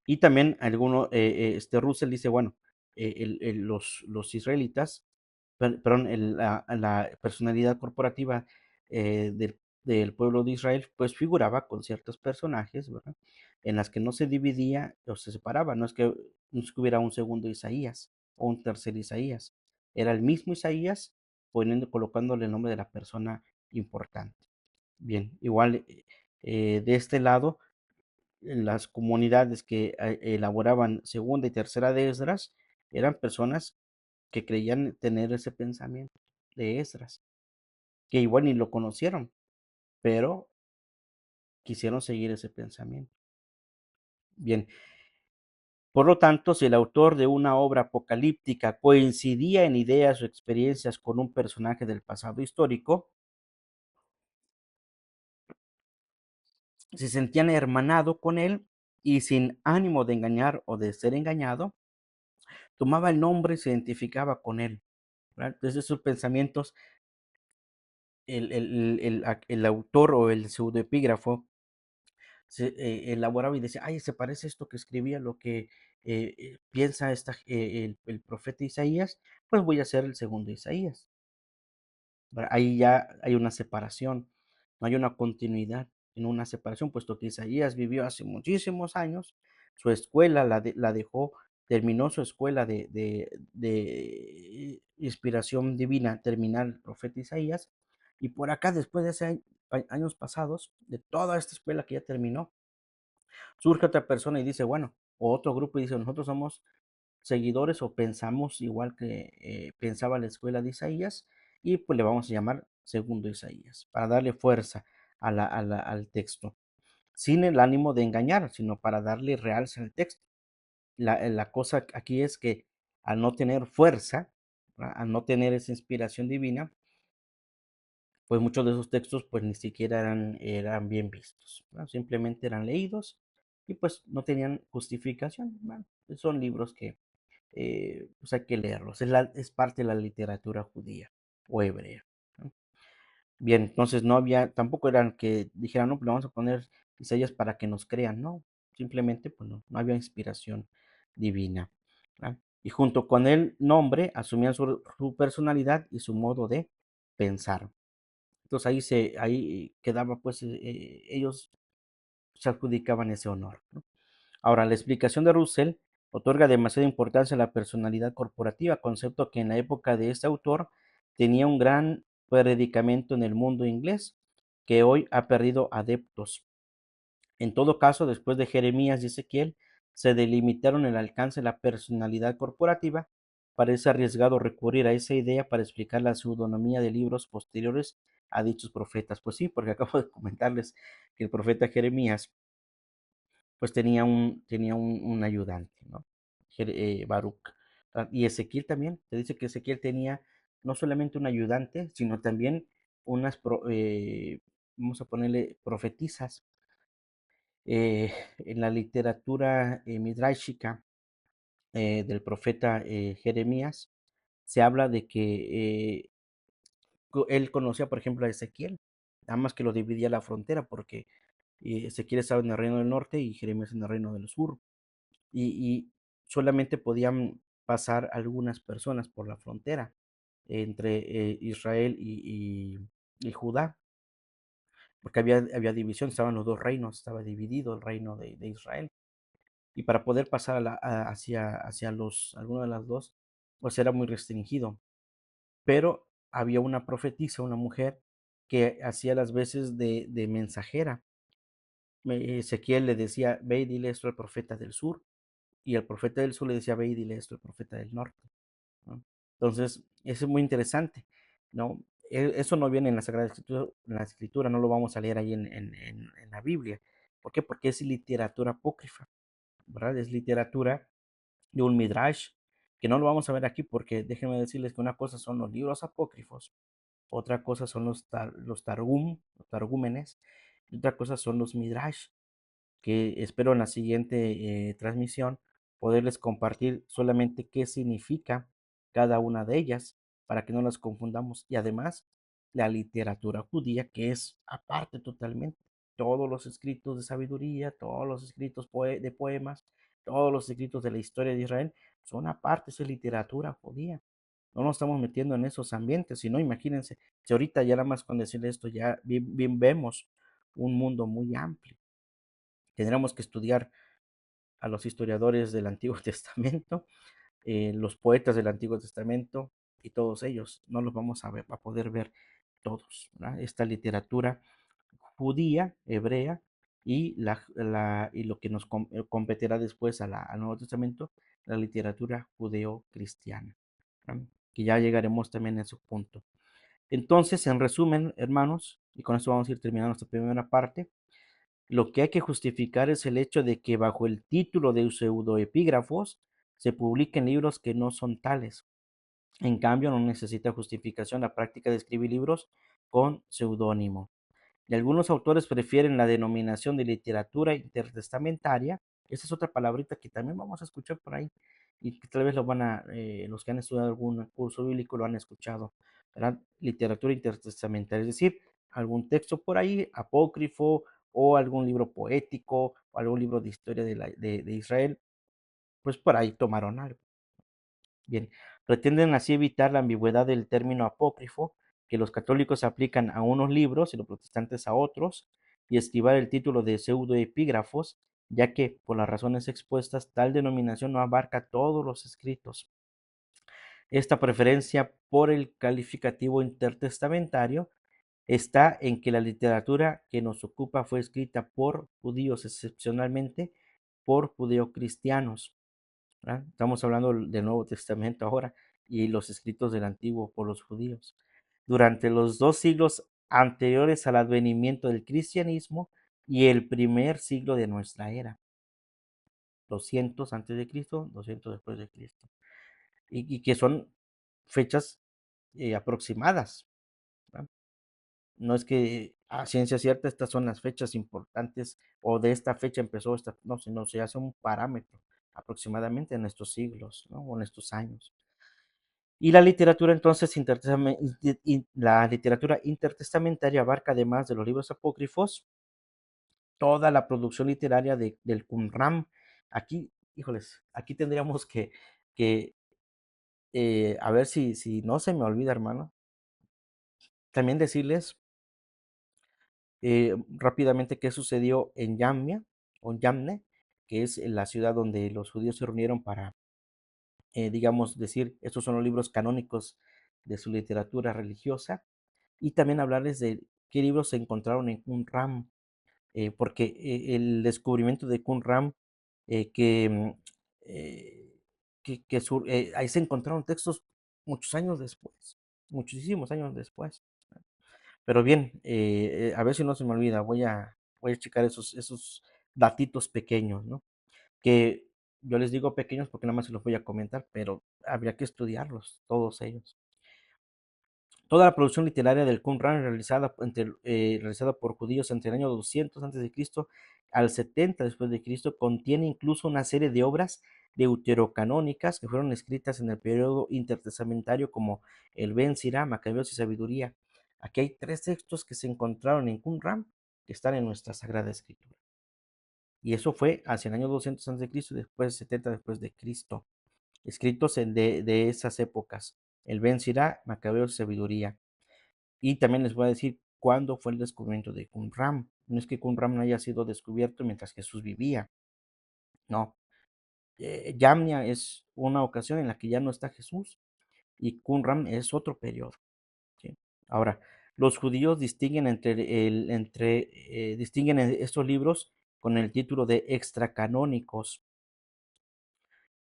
Y también Russell dice, bueno, los israelitas, perdón, la personalidad corporativa del del pueblo de Israel, pues figuraba con ciertos personajes, ¿verdad? En las que no se dividía o se separaba, no es que hubiera un segundo Isaías o un tercer Isaías, era el mismo Isaías colocándole el nombre de la persona importante. Bien, igual de este lado, las comunidades que elaboraban segunda y tercera de Esdras eran personas que creían tener ese pensamiento de Esdras, que igual ni lo conocieron, pero quisieron seguir ese pensamiento. Bien, por lo tanto, si el autor de una obra apocalíptica coincidía en ideas o experiencias con un personaje del pasado histórico, se sentían hermanado con él y sin ánimo de engañar o de ser engañado, tomaba el nombre y se identificaba con él, ¿verdad? Desde sus pensamientos, el autor o el pseudoepígrafo se elaboraba y decía, ay, se parece esto que escribía, lo que piensa el profeta Isaías, pues voy a ser el segundo Isaías. Ahí ya hay una separación, no hay una continuidad en una separación, puesto que Isaías vivió hace muchísimos años, su escuela la dejó, terminó su escuela de inspiración divina, terminar el profeta Isaías, y por acá, después de años pasados, de toda esta escuela que ya terminó, surge otra persona y dice, bueno, o otro grupo y dice, nosotros somos seguidores o pensamos igual que pensaba la escuela de Isaías y pues le vamos a llamar segundo Isaías, para darle fuerza al texto, sin el ánimo de engañar, sino para darle realce al texto. La cosa aquí es que al no tener fuerza, al no tener esa inspiración divina, pues muchos de esos textos pues ni siquiera eran bien vistos, ¿no? Simplemente eran leídos y pues no tenían justificación. Bueno, pues, son libros que pues hay que leerlos, es parte de la literatura judía o hebrea, ¿no? Bien, entonces no había, tampoco eran que dijeran, no, pues le vamos a poner Isaías para que nos crean, no, simplemente pues no había inspiración divina, ¿verdad? Y junto con el nombre asumían su personalidad y su modo de pensar. Entonces ahí quedaba, pues ellos se adjudicaban ese honor, ¿no? Ahora, la explicación de Russell otorga demasiada importancia a la personalidad corporativa, concepto que en la época de este autor tenía un gran predicamento en el mundo inglés, que hoy ha perdido adeptos. En todo caso, después de Jeremías y Ezequiel, se delimitaron el alcance de la personalidad corporativa. Parece arriesgado recurrir a esa idea para explicar la pseudonomía de libros posteriores a dichos profetas. Pues sí, porque acabo de comentarles que el profeta Jeremías pues tenía un ayudante, ¿no? Baruch. Y Ezequiel también, te dice que Ezequiel tenía no solamente un ayudante, sino también vamos a ponerle profetisas. En la literatura midrashica del profeta Jeremías, se habla de que él conocía, por ejemplo, a Ezequiel, nada más que lo dividía la frontera, porque Ezequiel estaba en el reino del norte y Jeremías en el reino del sur. Y solamente podían pasar algunas personas por la frontera entre Israel y Judá, porque había división, estaban los dos reinos, estaba dividido el reino de Israel. Y para poder pasar hacia alguno de las dos, pues era muy restringido. Pero había una profetisa, una mujer, que hacía las veces de mensajera. Ezequiel le decía, ve y dile esto al profeta del sur, y el profeta del sur le decía, ve y dile esto al profeta del norte, ¿no? Entonces, eso es muy interesante, ¿no? Eso no viene en la Sagrada Escritura, no lo vamos a leer ahí en la Biblia. ¿Por qué? Porque es literatura apócrifa, ¿verdad? Es literatura de un midrash, que no lo vamos a ver aquí porque déjenme decirles que una cosa son los libros apócrifos, otra cosa son los targúmenes, y otra cosa son los midrash, que espero en la siguiente transmisión poderles compartir solamente qué significa cada una de ellas para que no las confundamos. Y además, la literatura judía, que es aparte totalmente. Todos los escritos de sabiduría, todos los escritos de poemas, todos los escritos de la historia de Israel son aparte, esa es literatura judía. no nos estamos metiendo en esos ambientes, sino imagínense, si ahorita ya nada más con decirle esto ya bien, bien vemos un mundo muy amplio. Tendríamos que estudiar a los historiadores del Antiguo Testamento, los poetas del Antiguo Testamento y todos ellos. No los vamos a, ver, a poder ver todos. ¿Verdad? Esta literatura judía, hebrea, y lo que nos competirá después al Nuevo Testamento, la literatura judeo-cristiana, que ya llegaremos también a ese punto. Entonces, en resumen, hermanos, y con esto vamos a ir terminando esta primera parte, lo que hay que justificar es el hecho de que bajo el título de pseudoepígrafos se publiquen libros que no son tales. En cambio, no necesita justificación la práctica de escribir libros con seudónimo. Y algunos autores prefieren la denominación de literatura intertestamentaria. Esa es otra palabrita que también vamos a escuchar por ahí y que tal vez los que han estudiado algún curso bíblico lo han escuchado, ¿verdad? Literatura intertestamentaria, es decir, algún texto por ahí apócrifo o algún libro poético o algún libro de historia de Israel, pues por ahí tomaron algo. Bien, pretenden así evitar la ambigüedad del término apócrifo, que los católicos aplican a unos libros y los protestantes a otros, y esquivar el título de pseudoepígrafos, ya que, por las razones expuestas, tal denominación no abarca todos los escritos. Esta preferencia por el calificativo intertestamentario está en que la literatura que nos ocupa fue escrita por judíos, excepcionalmente por judeocristianos. ¿Verdad? Estamos hablando del Nuevo Testamento ahora y los escritos del Antiguo por los judíos. Durante los 2 siglos anteriores al advenimiento del cristianismo y el primer siglo de nuestra era, 200 antes de Cristo, 200 después de Cristo, y que son fechas aproximadas. ¿Verdad? No es que a ciencia cierta estas son las fechas importantes o de esta fecha empezó esta, no, sino se hace un parámetro aproximadamente en estos siglos, ¿no? O en estos años. Y la literatura entonces, la literatura intertestamentaria abarca además de los libros apócrifos, toda la producción literaria del Qumran. Aquí, híjoles, aquí tendríamos que a ver si no se me olvida, hermano, también decirles rápidamente qué sucedió en Yamnia, o Yamne, que es la ciudad donde los judíos se reunieron para, digamos, decir, estos son los libros canónicos de su literatura religiosa, y también hablarles de qué libros se encontraron en Qumran, porque el descubrimiento de Qumran, eh, que, mm, eh, ahí se encontraron textos muchos años después, muchísimos años después. Pero bien, a ver si no se me olvida, voy a checar esos datitos pequeños, ¿no? Que yo les digo pequeños porque nada más se los voy a comentar, pero habría que estudiarlos, todos ellos. Toda la producción literaria del Qumran realizada por judíos entre el año 200 a.C. al 70 después de Cristo contiene incluso una serie de obras deuterocanónicas que fueron escritas en el periodo intertestamentario como el Ben Sirá, Macabeos y Sabiduría. Aquí hay 3 textos que se encontraron en Qumran que están en nuestra Sagrada Escritura. Y eso fue hacia el año 200 a.C. y después 70 después de Cristo, escritos de esas épocas. El Ben Sirá, Macabeos y Sabiduría. Y también les voy a decir cuándo fue el descubrimiento de Qumran. No es que Qumran no haya sido descubierto mientras Jesús vivía, no. Yamnia es una ocasión en la que ya no está Jesús y Qumran es otro periodo. ¿Sí? Ahora, los judíos distinguen estos libros con el título de extracanónicos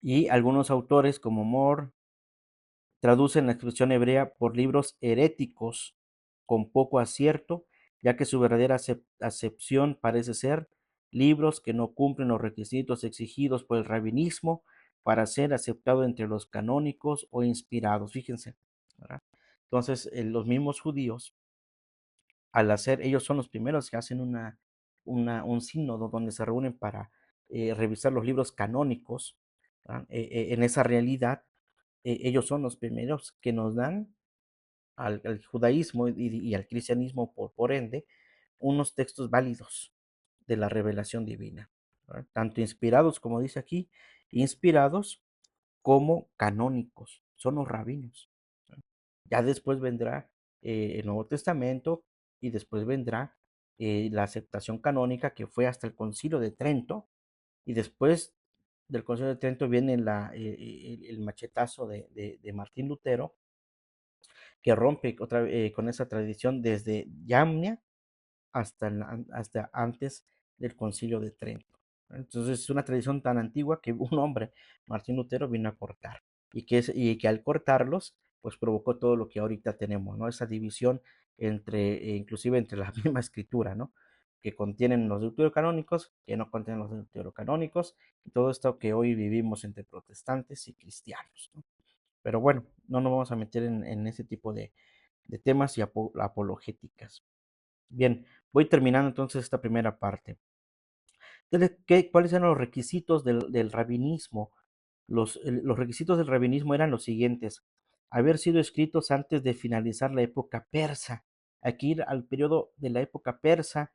y algunos autores como Moore traducen la expresión hebrea por libros heréticos con poco acierto, ya que su verdadera acepción parece ser libros que no cumplen los requisitos exigidos por el rabinismo para ser aceptado entre los canónicos o inspirados. Fíjense, ¿verdad? Entonces, los mismos judíos, al hacer, ellos son los primeros que hacen un sínodo donde se reúnen para revisar los libros canónicos, en esa realidad ellos son los primeros que nos dan al judaísmo y al cristianismo, por ende, unos textos válidos de la revelación divina, ¿verdad? Tanto inspirados, como dice aquí, inspirados como canónicos, son los rabinos. Ya después vendrá el Nuevo Testamento y después vendrá la aceptación canónica que fue hasta el Concilio de Trento y después del Concilio de Trento viene el machetazo de Martín Lutero que rompe con esa tradición desde Yamnia hasta antes del Concilio de Trento. Entonces es una tradición tan antigua que un hombre, Martín Lutero, vino a cortar y que al cortarlos, pues provocó todo lo que ahorita tenemos, ¿no? Esa división inclusive entre la misma escritura, ¿no? Que contienen los deuterocanónicos, que no contienen los deuterocanónicos, y todo esto que hoy vivimos entre protestantes y cristianos, ¿no? Pero bueno, no nos vamos a meter en ese tipo de temas y apologéticas. Bien, voy terminando entonces esta primera parte. Entonces, ¿cuáles eran los requisitos del rabinismo? Los requisitos del rabinismo eran los siguientes: haber sido escritos antes de finalizar la época persa. Hay que ir al periodo de la época persa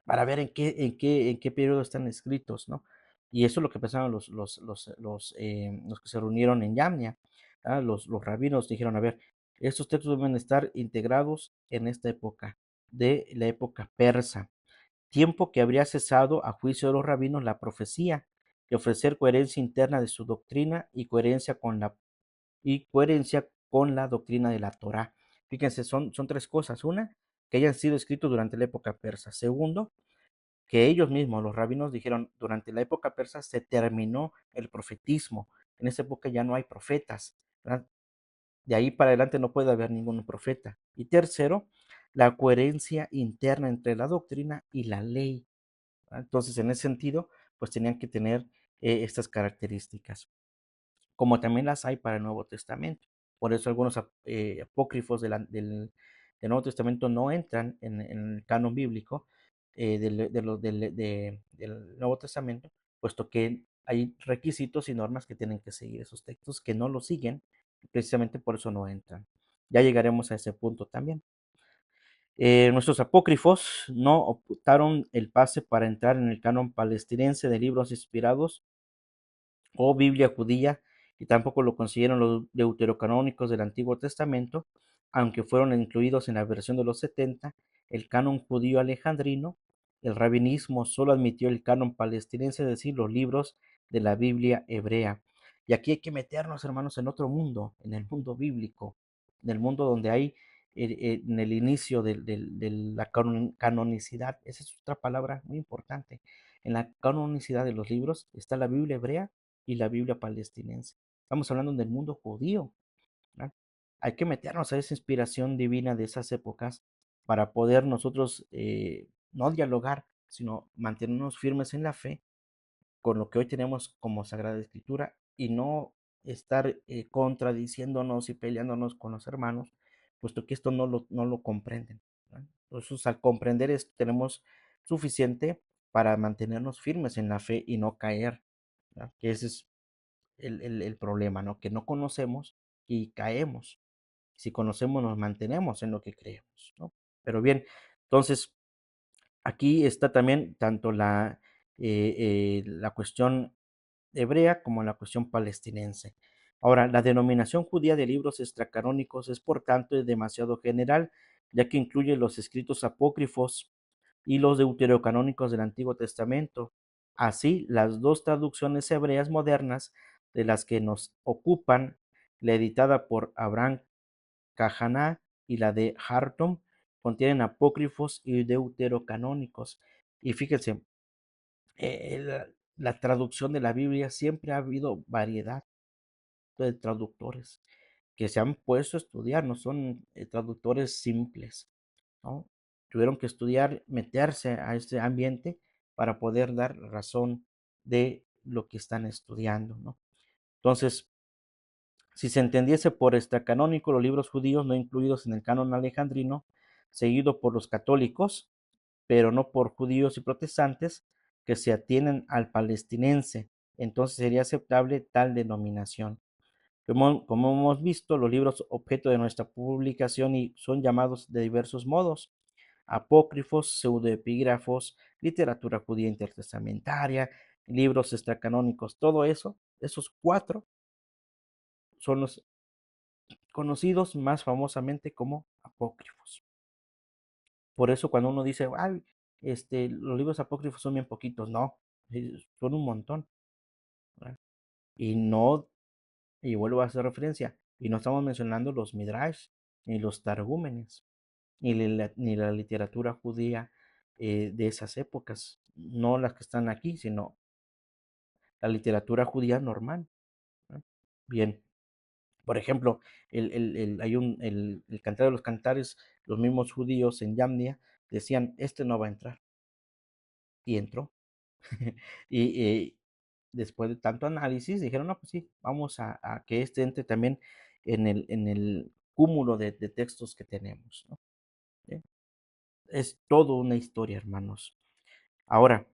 para ver en qué periodo están escritos, ¿no? Y eso es lo que pensaban los que se reunieron en Yamnia. Los rabinos dijeron, a ver, estos textos deben estar integrados en esta época, de la época persa, tiempo que habría cesado a juicio de los rabinos la profecía, de ofrecer coherencia interna de su doctrina y coherencia con la doctrina de la Torá. Fíjense, son tres cosas. Una, que hayan sido escritos durante la época persa. Segundo, que ellos mismos, los rabinos, dijeron, durante la época persa se terminó el profetismo. En esa época ya no hay profetas, ¿verdad? De ahí para adelante no puede haber ningún profeta. Y tercero, la coherencia interna entre la doctrina y la ley. Entonces, en ese sentido, pues tenían que tener estas características, como también las hay para el Nuevo Testamento. Por eso algunos apócrifos del Nuevo Testamento no entran en el canon bíblico del Nuevo Testamento, puesto que hay requisitos y normas que tienen que seguir esos textos que no lo siguen, precisamente por eso no entran. Ya llegaremos a ese punto también. Nuestros apócrifos no optaron el pase para entrar en el canon palestinense de libros inspirados o Biblia judía, y tampoco lo consiguieron los deuterocanónicos del Antiguo Testamento, aunque fueron incluidos en la versión de los 70, el canon judío alejandrino. El rabinismo solo admitió el canon palestinense, es decir, los libros de la Biblia hebrea. Y aquí hay que meternos, hermanos, en otro mundo, en el mundo bíblico, en el mundo donde hay, en el inicio de la canonicidad. Esa es otra palabra muy importante. En la canonicidad de los libros está la Biblia hebrea y la Biblia palestinense. Estamos hablando del mundo judío, ¿verdad? Hay que meternos a esa inspiración divina de esas épocas para poder nosotros no dialogar, sino mantenernos firmes en la fe con lo que hoy tenemos como Sagrada Escritura y no estar contradiciéndonos y peleándonos con los hermanos, puesto que esto no lo comprenden, ¿verdad? Entonces, al comprender esto, tenemos suficiente para mantenernos firmes en la fe y no caer, ¿verdad? Que ese es el problema, ¿no? Que no conocemos y caemos. Si conocemos, nos mantenemos en lo que creemos, ¿no? Pero bien, entonces, aquí está también tanto la cuestión hebrea como la cuestión palestinense. Ahora, la denominación judía de libros extracanónicos es, por tanto, demasiado general, ya que incluye los escritos apócrifos y los deuterocanónicos del Antiguo Testamento. Así, las dos traducciones hebreas modernas de las que nos ocupan, la editada por Abraham Kahaná y la de Hartom, contienen apócrifos y deuterocanónicos. Y fíjense, la traducción de la Biblia siempre ha habido variedad de traductores que se han puesto a estudiar, no son traductores simples, ¿no? Tuvieron que estudiar, meterse a este ambiente para poder dar razón de lo que están estudiando, ¿no? Entonces, si se entendiese por extracanónico los libros judíos no incluidos en el canon alejandrino, seguido por los católicos, pero no por judíos y protestantes que se atienen al palestinense, entonces sería aceptable tal denominación. Como hemos visto, los libros objeto de nuestra publicación son llamados de diversos modos: apócrifos, pseudoepígrafos, literatura judía intertestamentaria, libros extracanónicos, todo eso, esos cuatro son los conocidos más famosamente como apócrifos. Por eso cuando uno dice, ay, los libros apócrifos son bien poquitos, no, son un montón, ¿verdad? Y no, y vuelvo a hacer referencia, y no estamos mencionando los midrash, ni los targúmenes, ni la literatura judía de esas épocas, no las que están aquí, sino la literatura judía normal, ¿no? Bien, por ejemplo, hay el Cantar de los Cantares, los mismos judíos en Yamnia decían, este no va a entrar, y entró. Y después de tanto análisis dijeron, no, pues sí, vamos a que este entre también en el cúmulo de textos que tenemos, ¿no? ¿Sí? Es todo una historia, hermanos. Ahora,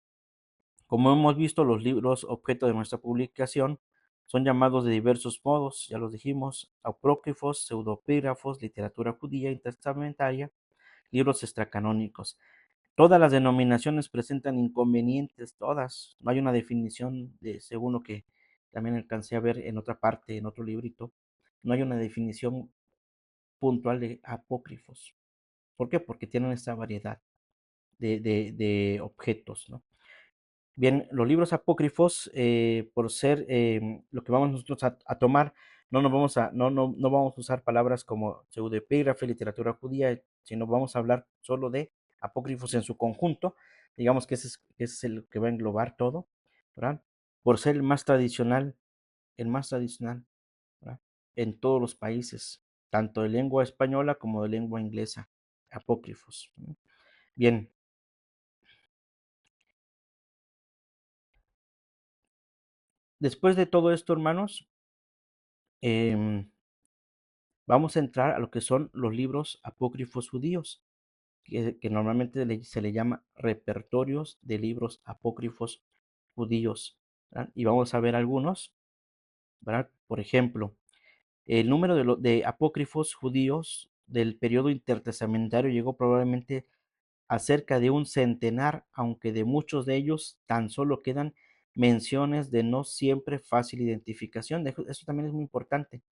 como hemos visto, los libros objeto de nuestra publicación son llamados de diversos modos, ya los dijimos, apócrifos, pseudopígrafos, literatura judía intertestamentaria, libros extracanónicos. Todas las denominaciones presentan inconvenientes, todas. No hay una definición de, según lo que también alcancé a ver en otra parte, en otro librito, no hay una definición puntual de apócrifos. ¿Por qué? Porque tienen esta variedad de objetos, ¿no? Bien, los libros apócrifos, por ser lo que vamos nosotros a tomar, no vamos a usar palabras como pseudoepígrafe, literatura judía, sino vamos a hablar solo de apócrifos en su conjunto. Digamos que ese es el que va a englobar todo, ¿verdad? Por ser el más tradicional, ¿verdad? En todos los países, tanto de lengua española como de lengua inglesa, apócrifos. ¿No? Bien, después de todo esto, hermanos, em, vamos a entrar a lo que son los libros apócrifos judíos, que normalmente se le llama repertorios de libros apócrifos judíos, ¿verdad? Y vamos a ver algunos, ¿verdad? Por ejemplo, el número de apócrifos judíos del periodo intertestamentario llegó probablemente a cerca de un centenar, aunque de muchos de ellos tan solo quedan menciones de no siempre fácil identificación. Eso también es muy importante.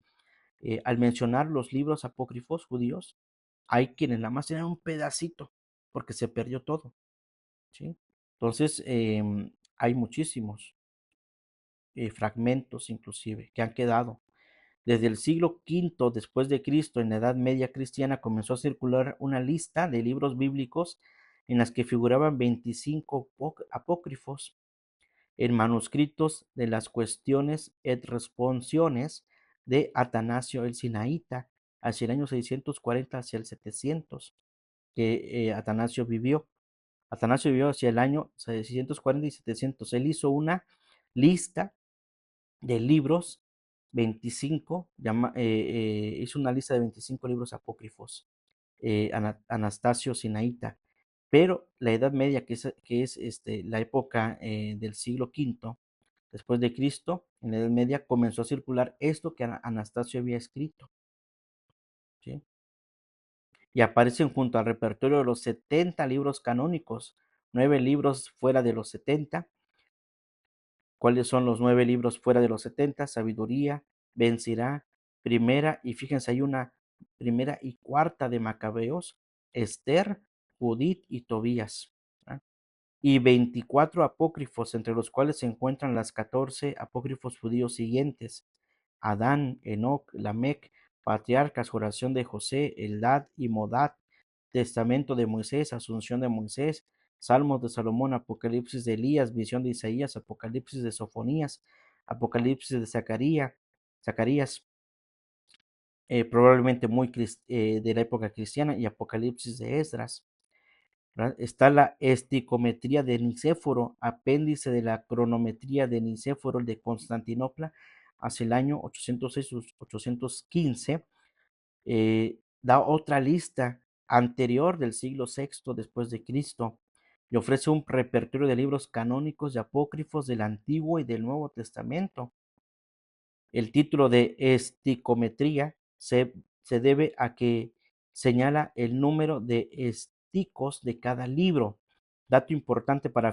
Al mencionar los libros apócrifos judíos, hay quienes nada más tienen un pedacito porque se perdió todo, ¿sí? Entonces, hay muchísimos fragmentos inclusive que han quedado. Desde el siglo V después de Cristo, en la Edad Media cristiana, comenzó a circular una lista de libros bíblicos en las que figuraban 25 apócrifos en manuscritos de las cuestiones et responsiones de Atanasio el Sinaíta hacia el año 640 hacia el 700 que Atanasio vivió. Atanasio vivió hacia el año 640 y 700. Él hizo una lista de libros, 25, hizo una lista de 25 libros apócrifos, Anastasio Sinaíta. Pero la Edad Media, que es la época del siglo V después de Cristo, en la Edad Media comenzó a circular esto que Anastasio había escrito, ¿sí? Y aparecen junto al repertorio de los 70 libros canónicos, 9 libros fuera de los 70. ¿Cuáles son los 9 libros fuera de los 70? Sabiduría, Vencirá, Primera, y fíjense, hay una Primera y Cuarta de Macabeos, Esther, Judith y Tobías, ¿verdad? Y 24 apócrifos, entre los cuales se encuentran las 14 apócrifos judíos siguientes: Adán, Enoc, Lamec, Patriarcas, Oración de José, Eldad y Modad, Testamento de Moisés, Asunción de Moisés, Salmos de Salomón, Apocalipsis de Elías, Visión de Isaías, Apocalipsis de Sofonías, Apocalipsis de Zacarías, probablemente muy de la época cristiana, y Apocalipsis de Esdras. ¿Verdad? Está la esticometría de Nicéforo, apéndice de la cronometría de Nicéforo de Constantinopla hacia el año 806-815. Da otra lista anterior del siglo VI después de Cristo y ofrece un repertorio de libros canónicos y apócrifos del Antiguo y del Nuevo Testamento. El título de esticometría se debe a que señala el número de esticos de cada libro, dato importante para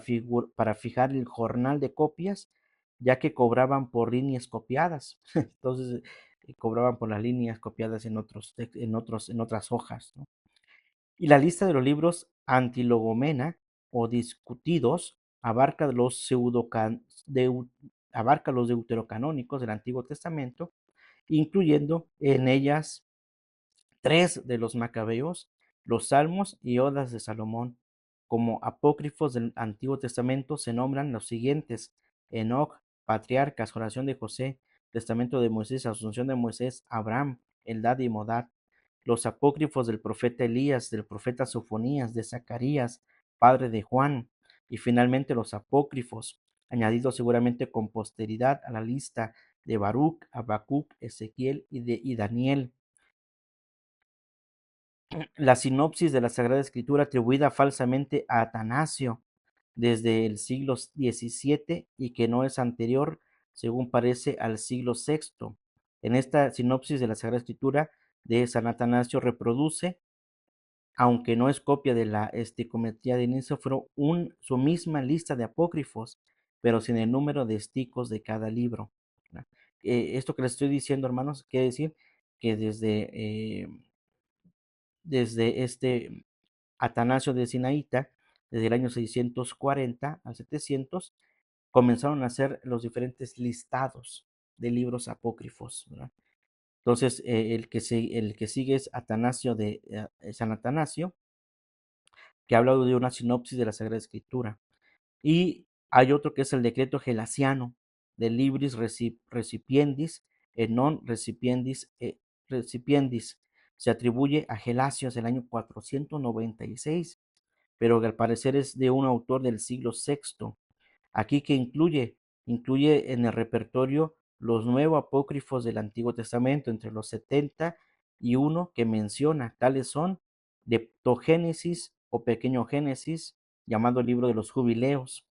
fijar el jornal de copias, ya que cobraban por líneas copiadas. Entonces, cobraban por las líneas copiadas en otras hojas, ¿no? Y la lista de los libros Antilogomena o discutidos abarca los deuterocanónicos del Antiguo Testamento, incluyendo en ellas tres de los Macabeos, los Salmos y Odas de Salomón. Como apócrifos del Antiguo Testamento se nombran los siguientes: Enoc, Patriarcas, Oración de José, Testamento de Moisés, Asunción de Moisés, Abraham, Eldad y Modad. Los apócrifos del profeta Elías, del profeta Sofonías, de Zacarías, padre de Juan. Y finalmente los apócrifos, añadidos seguramente con posteridad a la lista de Baruch, Habacuc, Ezequiel y Daniel. La sinopsis de la Sagrada Escritura atribuida falsamente a Atanasio desde el siglo XVII y que no es anterior, según parece, al siglo VI. En esta sinopsis de la Sagrada Escritura de San Atanasio reproduce, aunque no es copia de la esticometría de Nicéforo, su misma lista de apócrifos, pero sin el número de esticos de cada libro. Esto que les estoy diciendo, hermanos, quiere decir que desde Atanasio de Sinaíta, desde el año 640 al 700, comenzaron a hacer los diferentes listados de libros apócrifos, ¿verdad? Entonces, el que sigue es Atanasio San Atanasio, que habla de una sinopsis de la Sagrada Escritura. Y hay otro que es el decreto gelasiano de Libris Recipiendis, non recipiendis. Se atribuye a Gelasios del año 496, pero que al parecer es de un autor del siglo VI. Aquí que incluye en el repertorio los nueve apócrifos del Antiguo Testamento, entre los 71 que menciona. Tales son Leptogénesis o Pequeño Génesis, llamado libro de los jubileos,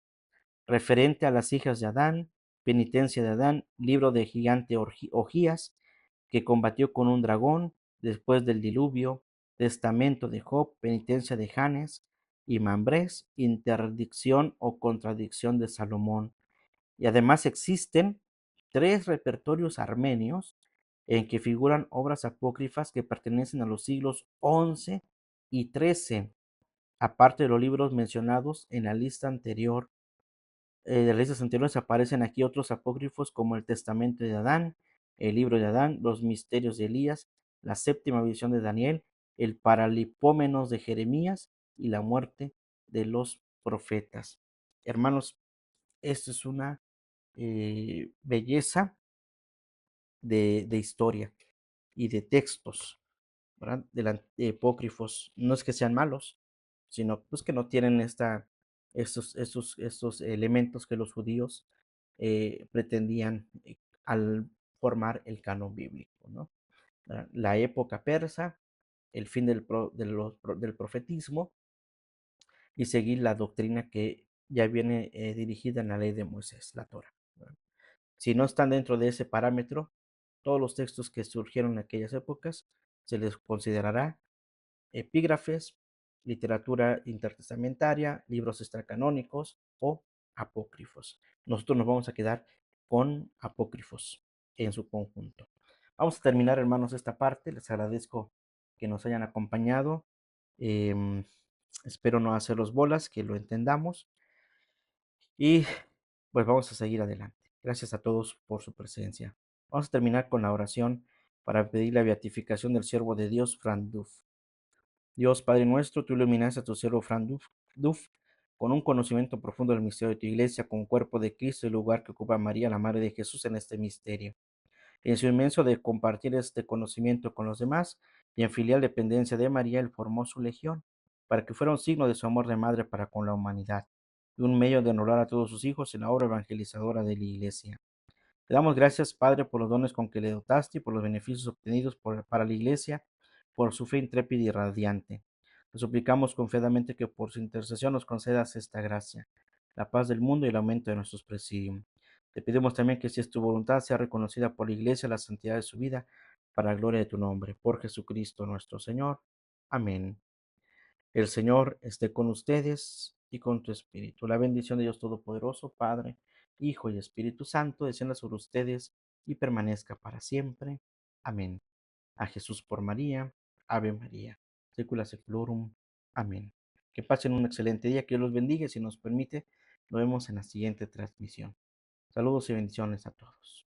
referente a las hijas de Adán, penitencia de Adán, libro de gigante Ogías, que combatió con un dragón después del diluvio, testamento de Job, penitencia de Janes y Mambrés, interdicción o contradicción de Salomón. Y además existen tres repertorios armenios en que figuran obras apócrifas que pertenecen a los siglos XI y XIII, aparte de los libros mencionados en la lista anterior. De las listas anteriores aparecen aquí otros apócrifos como el Testamento de Adán, el Libro de Adán, los Misterios de Elías, la Séptima Visión de Daniel, el Paralipómenos de Jeremías y la muerte de los profetas. Hermanos, esto es una belleza de historia y de textos, ¿verdad? De apócrifos. No es que sean malos, sino pues que no tienen estos elementos que los judíos pretendían al formar el canon bíblico, ¿no? La época persa, el fin del profetismo y seguir la doctrina que ya viene dirigida en la ley de Moisés, la Torah, ¿verdad? Si no están dentro de ese parámetro, todos los textos que surgieron en aquellas épocas se les considerará epígrafes, literatura intertestamentaria, libros extracanónicos o apócrifos. Nosotros nos vamos a quedar con apócrifos en su conjunto. Vamos a terminar, hermanos, esta parte. Les agradezco que nos hayan acompañado. Espero no hacerlos bolas, que lo entendamos. Y pues vamos a seguir adelante. Gracias a todos por su presencia. Vamos a terminar con la oración para pedir la beatificación del siervo de Dios, Fran Duf. Dios Padre nuestro, tú iluminaste a tu siervo Fran Duf con un conocimiento profundo del misterio de tu iglesia, con cuerpo de Cristo, el lugar que ocupa María, la Madre de Jesús, en este misterio. En su inmenso de compartir este conocimiento con los demás y en filial dependencia de María, él formó su legión, para que fuera un signo de su amor de madre para con la humanidad y un medio de honrar a todos sus hijos en la obra evangelizadora de la iglesia. Te damos gracias, Padre, por los dones con que le dotaste y por los beneficios obtenidos para la Iglesia, por su fe intrépida y radiante. Te suplicamos confiadamente que por su intercesión nos concedas esta gracia, la paz del mundo y el aumento de nuestros presidium. Te pedimos también que si es tu voluntad sea reconocida por la Iglesia la santidad de su vida, para la gloria de tu nombre, por Jesucristo nuestro Señor. Amén. El Señor esté con ustedes y con tu espíritu. La bendición de Dios Todopoderoso, Padre, Hijo y Espíritu Santo, descienda sobre ustedes y permanezca para siempre. Amén. A Jesús por María. Ave María. Secula seculorum. Amén. Que pasen un excelente día, que Dios los bendiga y si nos permite, nos vemos en la siguiente transmisión. Saludos y bendiciones a todos.